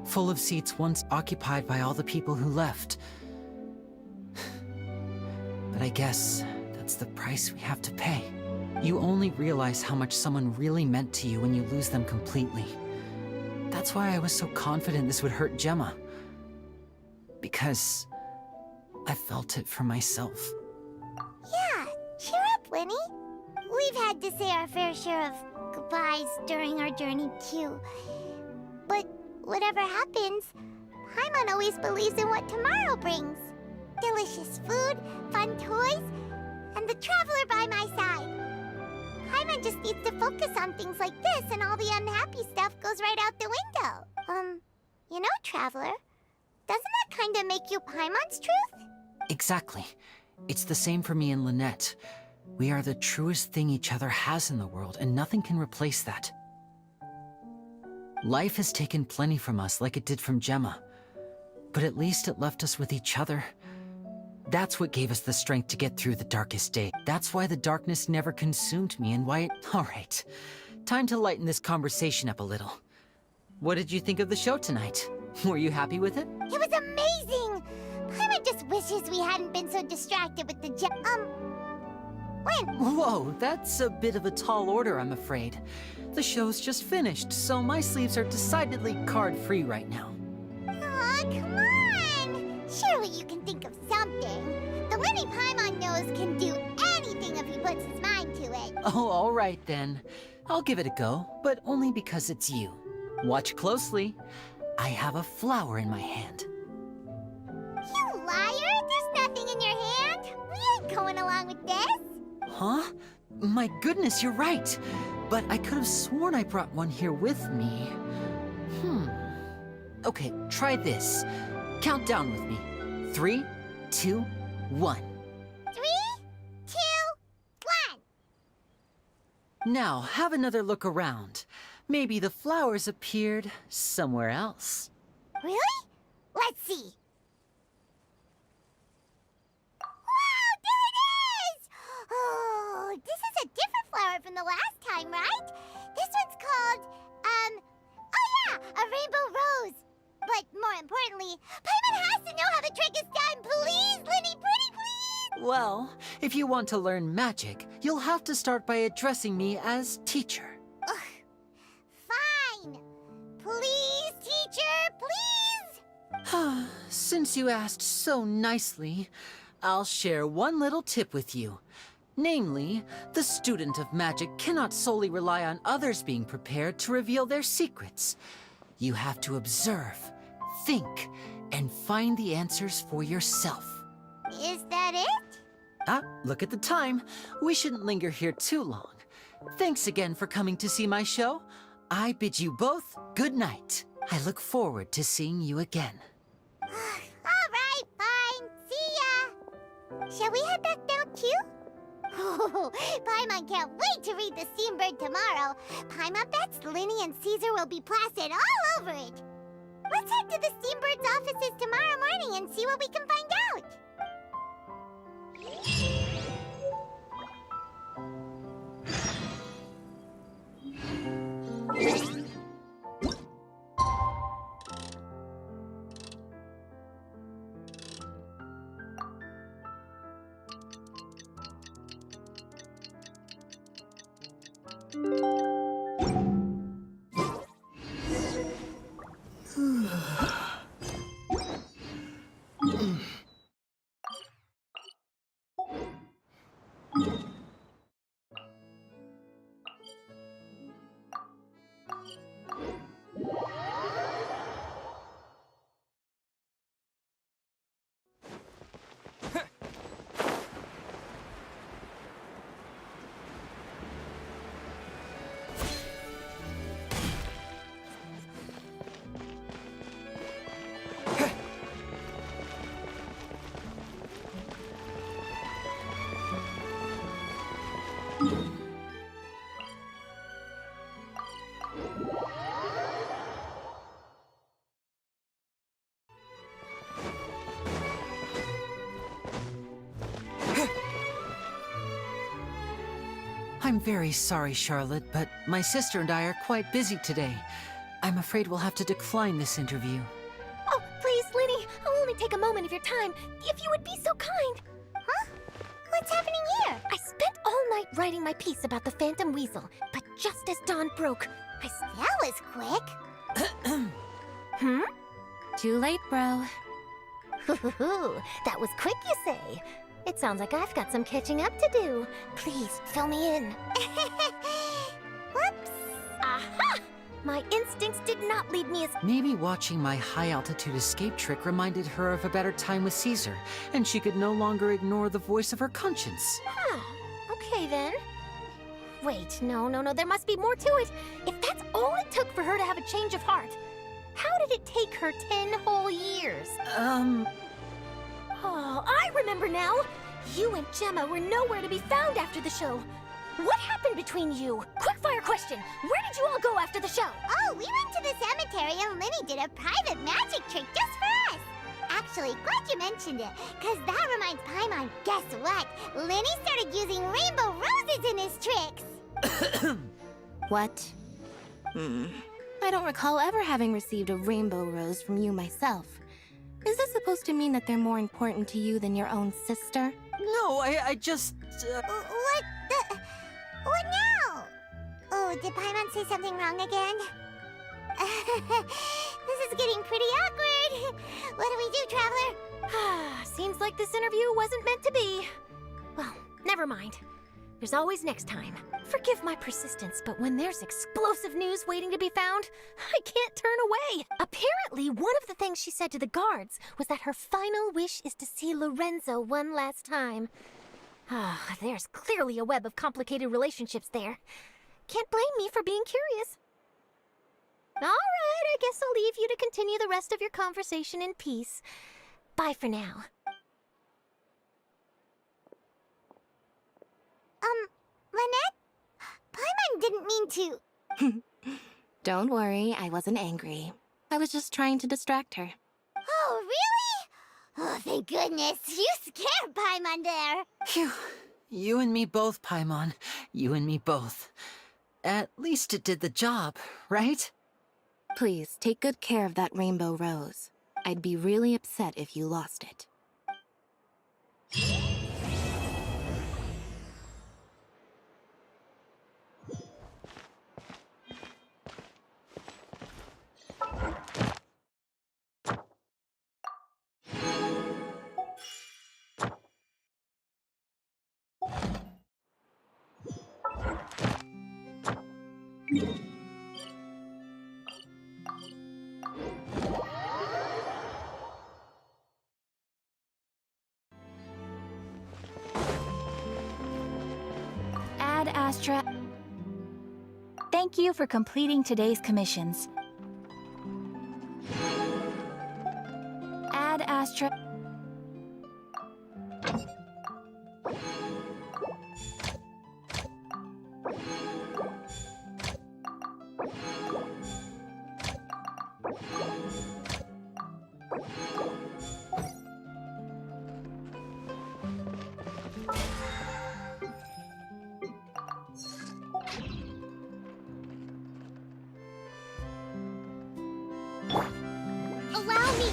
full of seats once occupied by all the people who left. But I guess that's the price we have to pay. You only realize how much someone really meant to you when you lose them completely. That's why I was so confident this would hurt Gemma. Because I felt it for myself. Yeah, cheer up, Lyney. We've had to say our fair share of goodbyes during our journey, too. But whatever happens, Paimon always believes in what tomorrow brings. Delicious food, fun toys, and the traveler by my side. Paimon just needs to focus on things like this, and all the unhappy stuff goes right out the window. You know, Traveler, doesn't that kind of make you Paimon's truth? Exactly. It's the same for me and Lynette. We are the truest thing each other has in the world, and nothing can replace that. Life has taken plenty from us, like it did from Gemma. But at least it left us with each other. That's what gave us the strength to get through the darkest day. That's why the darkness never consumed me, and why it... Alright, time to lighten this conversation up a little. What did you think of the show tonight? Were you happy with it? It was amazing! Paimon just wishes we hadn't been so distracted with the Lynn! Whoa, that's a bit of a tall order, I'm afraid. The show's just finished, so my sleeves are decidedly card-free right now. Aw, come on! Surely you can think of something. The Lyney Paimon knows can do anything if he puts his mind to it. Oh, all right then. I'll give it a go, but only because it's you. Watch closely. I have a flower in my hand. You liar! There's nothing in your hand! We ain't going along with this! Huh? My goodness, you're right. But I could have sworn I brought one here with me. Okay, try this. Count down with me. 3, 2, 1. 3, 2, 1! Now, have another look around. Maybe the flowers appeared somewhere else. Really? Let's see. Wow, there it is! Oh, this is a different flower from the last time, right? This one's called, oh yeah, a rainbow rose. But more importantly, Paimon has to know how the trick is done. Please, Lyney, pretty please! Well, if you want to learn magic, you'll have to start by addressing me as teacher. Ugh. Fine. Please, teacher, please. Since you asked so nicely, I'll share one little tip with you. Namely, the student of magic cannot solely rely on others being prepared to reveal their secrets. You have to observe, think, and find the answers for yourself. Is that it? Look at the time. We shouldn't linger here too long. Thanks again for coming to see my show. I bid you both good night. I look forward to seeing you again. All right, fine. See ya. Shall we head back down too? Oh, Paimon can't wait to read The Steambird tomorrow. Paimon bets Lyney and Caesar will be plastered all over it. Let's head to the Steambird's offices tomorrow morning and see what we can find out. I'm very sorry, Charlotte, but my sister and I are quite busy today. I'm afraid we'll have to decline this interview. Oh, please, Lyney, I'll only take a moment of your time, if you would be so kind. Huh? What's happening here? I spent all night writing my piece about the Phantom Weasel, but just as dawn broke, That was quick. Too late, bro. That was quick, you say? It sounds like I've got some catching up to do. Please, fill me in. Whoops. Aha! My instincts did not lead me as... Maybe watching my high-altitude escape trick reminded her of a better time with Caesar, and she could no longer ignore the voice of her conscience. Huh. Okay, then. Wait, no, there must be more to it. If that's all it took for her to have a change of heart, how did it take her 10 whole years? Oh, I remember now! You and Gemma were nowhere to be found after the show. What happened between you? Quickfire question! Where did you all go after the show? Oh, we went to the cemetery and Lyney did a private magic trick just for us. Actually, glad you mentioned it, because that reminds Paimon, guess what? Lyney started using rainbow roses in his tricks. What? I don't recall ever having received a rainbow rose from you myself. Is this supposed to mean that they're more important to you than your own sister? No, I just... What now? Oh, did Paimon say something wrong again? This is getting pretty awkward. What do we do, Traveler? Seems like this interview wasn't meant to be. Well, never mind. There's always next time. Forgive my persistence, but when there's explosive news waiting to be found, I can't turn away. Apparently, one of the things she said to the guards was that her final wish is to see Lorenzo one last time. There's clearly a web of complicated relationships there. Can't blame me for being curious. All right, I guess I'll leave you to continue the rest of your conversation in peace. Bye for now. Lynette? Paimon didn't mean to... Don't worry, I wasn't angry. I was just trying to distract her. Oh, really? Oh, thank goodness. You scared Paimon there. Phew. You and me both, Paimon. You and me both. At least it did the job, right? Please, take good care of that rainbow rose. I'd be really upset if you lost it. Ad Astra. Thank you for completing today's commissions. Ad Astra. Allow me!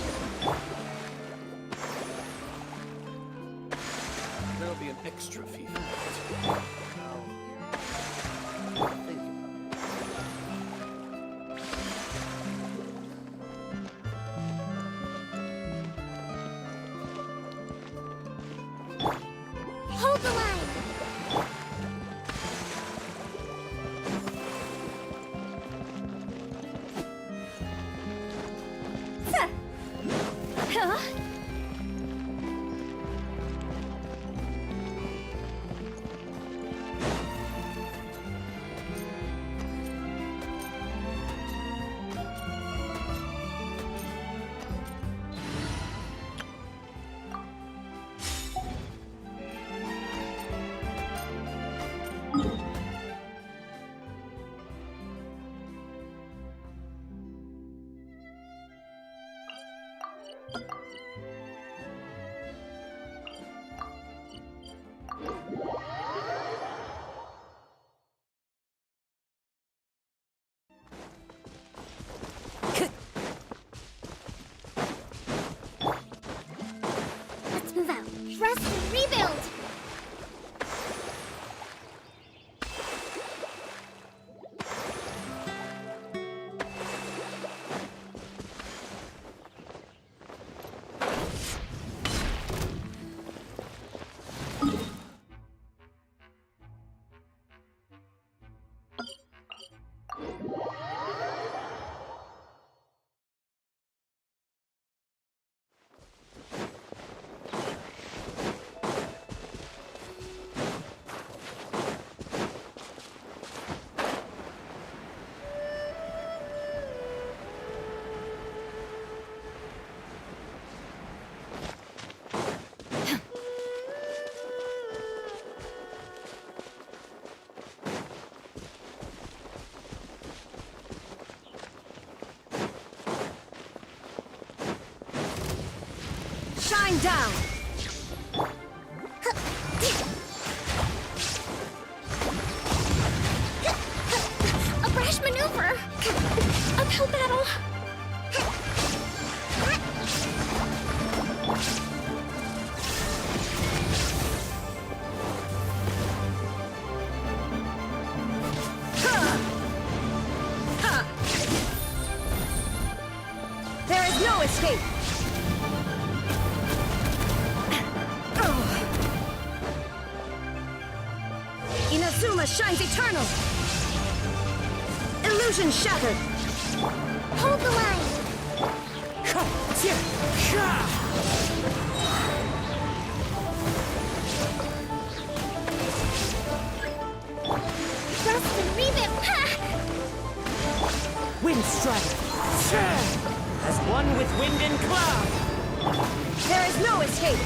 There'll be an extra fee for that. Hold the line! Huh? Let's move out. Rest and rebuild! Shine down! A brash maneuver! Uphill battle! There is no escape! Inazuma shines eternal! Illusion shattered! Hold the line! Rest and rebuild! Wind strike! As one with wind and cloud! There is no escape!